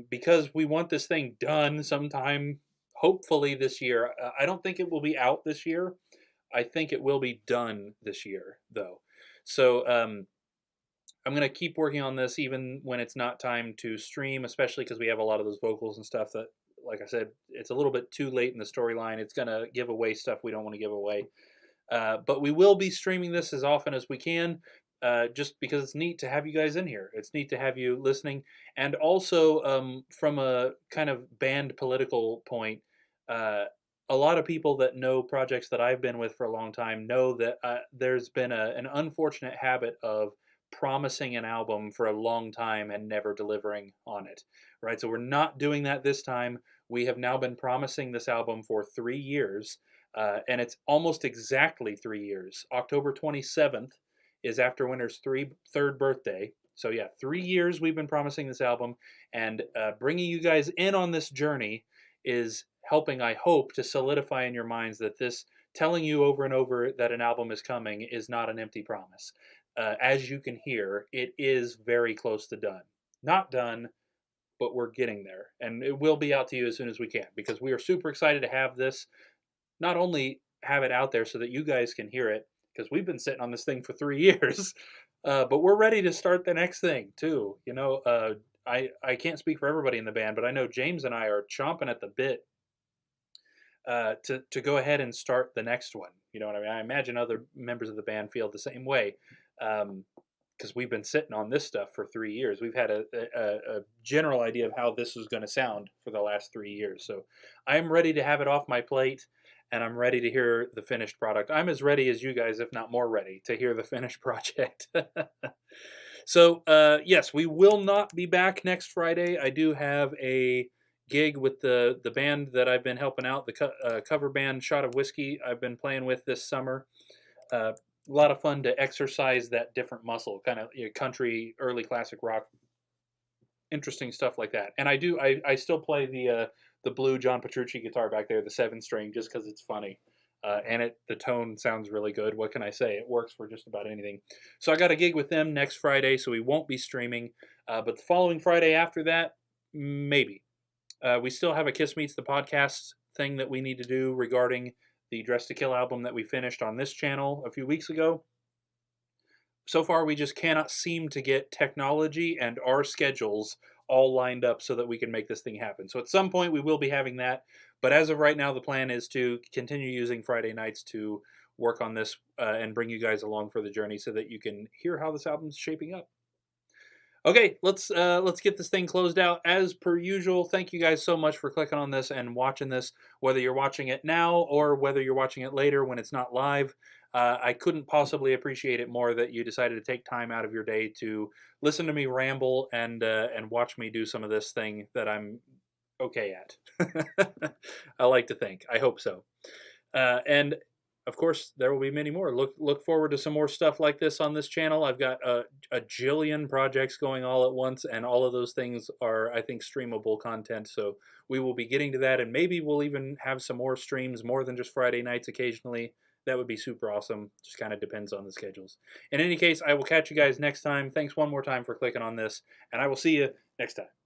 Because we want this thing done sometime, hopefully this year. I don't think it will be out this year. I think it will be done this year, though. So I'm going to keep working on this even when it's not time to stream, especially because we have a lot of those vocals and stuff that, like I said, it's a little bit too late in the storyline. It's going to give away stuff we don't want to give away. But we will be streaming this as often as we can. Just because it's neat to have you guys in here. It's neat to have you listening. And also, from a kind of band political point, a lot of people that know projects that I've been with for a long time know that there's been an unfortunate habit of promising an album for a long time and never delivering on it, right? So we're not doing that this time. We have now been promising this album for 3 years, and it's almost exactly 3 years. October 27th is AfterWinter's third birthday. So yeah, 3 years we've been promising this album, and bringing you guys in on this journey is helping, I hope, to solidify in your minds that this telling you over and over that an album is coming is not an empty promise. As you can hear, it is very close to done. Not done, but we're getting there. And it will be out to you as soon as we can, because we are super excited to have this, not only have it out there so that you guys can hear it, because we've been sitting on this thing for 3 years, but we're ready to start the next thing too. I can't speak for everybody in the band, but I know James and I are chomping at the bit to go ahead and start the next one. You know what I mean? I imagine other members of the band feel the same way, because we've been sitting on this stuff for 3 years. We've had a general idea of how this is going to sound for the last 3 years. So I'm ready to have it off my plate, and I'm ready to hear the finished product. I'm as ready as you guys, if not more ready, to hear the finished project. So, yes, we will not be back next Friday. I do have a gig with the band that I've been helping out, the cover band Shot of Whiskey I've been playing with this summer. A lot of fun to exercise that different muscle, kind of country, early classic rock, interesting stuff like that. And I still play the blue John Petrucci guitar back there, the 7-string, just because it's funny. And the tone sounds really good. What can I say? It works for just about anything. So I got a gig with them next Friday, so we won't be streaming. But the following Friday after that, maybe. We still have a Kiss Meets the Podcast thing that we need to do regarding the Dress to Kill album that we finished on this channel a few weeks ago. So far, we just cannot seem to get technology and our schedules all lined up so that we can make this thing happen. So at some point, we will be having that. But as of right now, the plan is to continue using Friday nights to work on this and bring you guys along for the journey so that you can hear how this album's shaping up. Okay, let's get this thing closed out. As per usual, thank you guys so much for clicking on this and watching this, whether you're watching it now or whether you're watching it later when it's not live. I couldn't possibly appreciate it more that you decided to take time out of your day to listen to me ramble and watch me do some of this thing that I'm okay at. I like to think. I hope so. And of course, there will be many more. Look forward to some more stuff like this on this channel. I've got a jillion projects going all at once, and all of those things are, I think, streamable content. So we will be getting to that, and maybe we'll even have some more streams, more than just Friday nights occasionally. That would be super awesome. Just kind of depends on the schedules. In any case, I will catch you guys next time. Thanks one more time for clicking on this, and I will see you next time.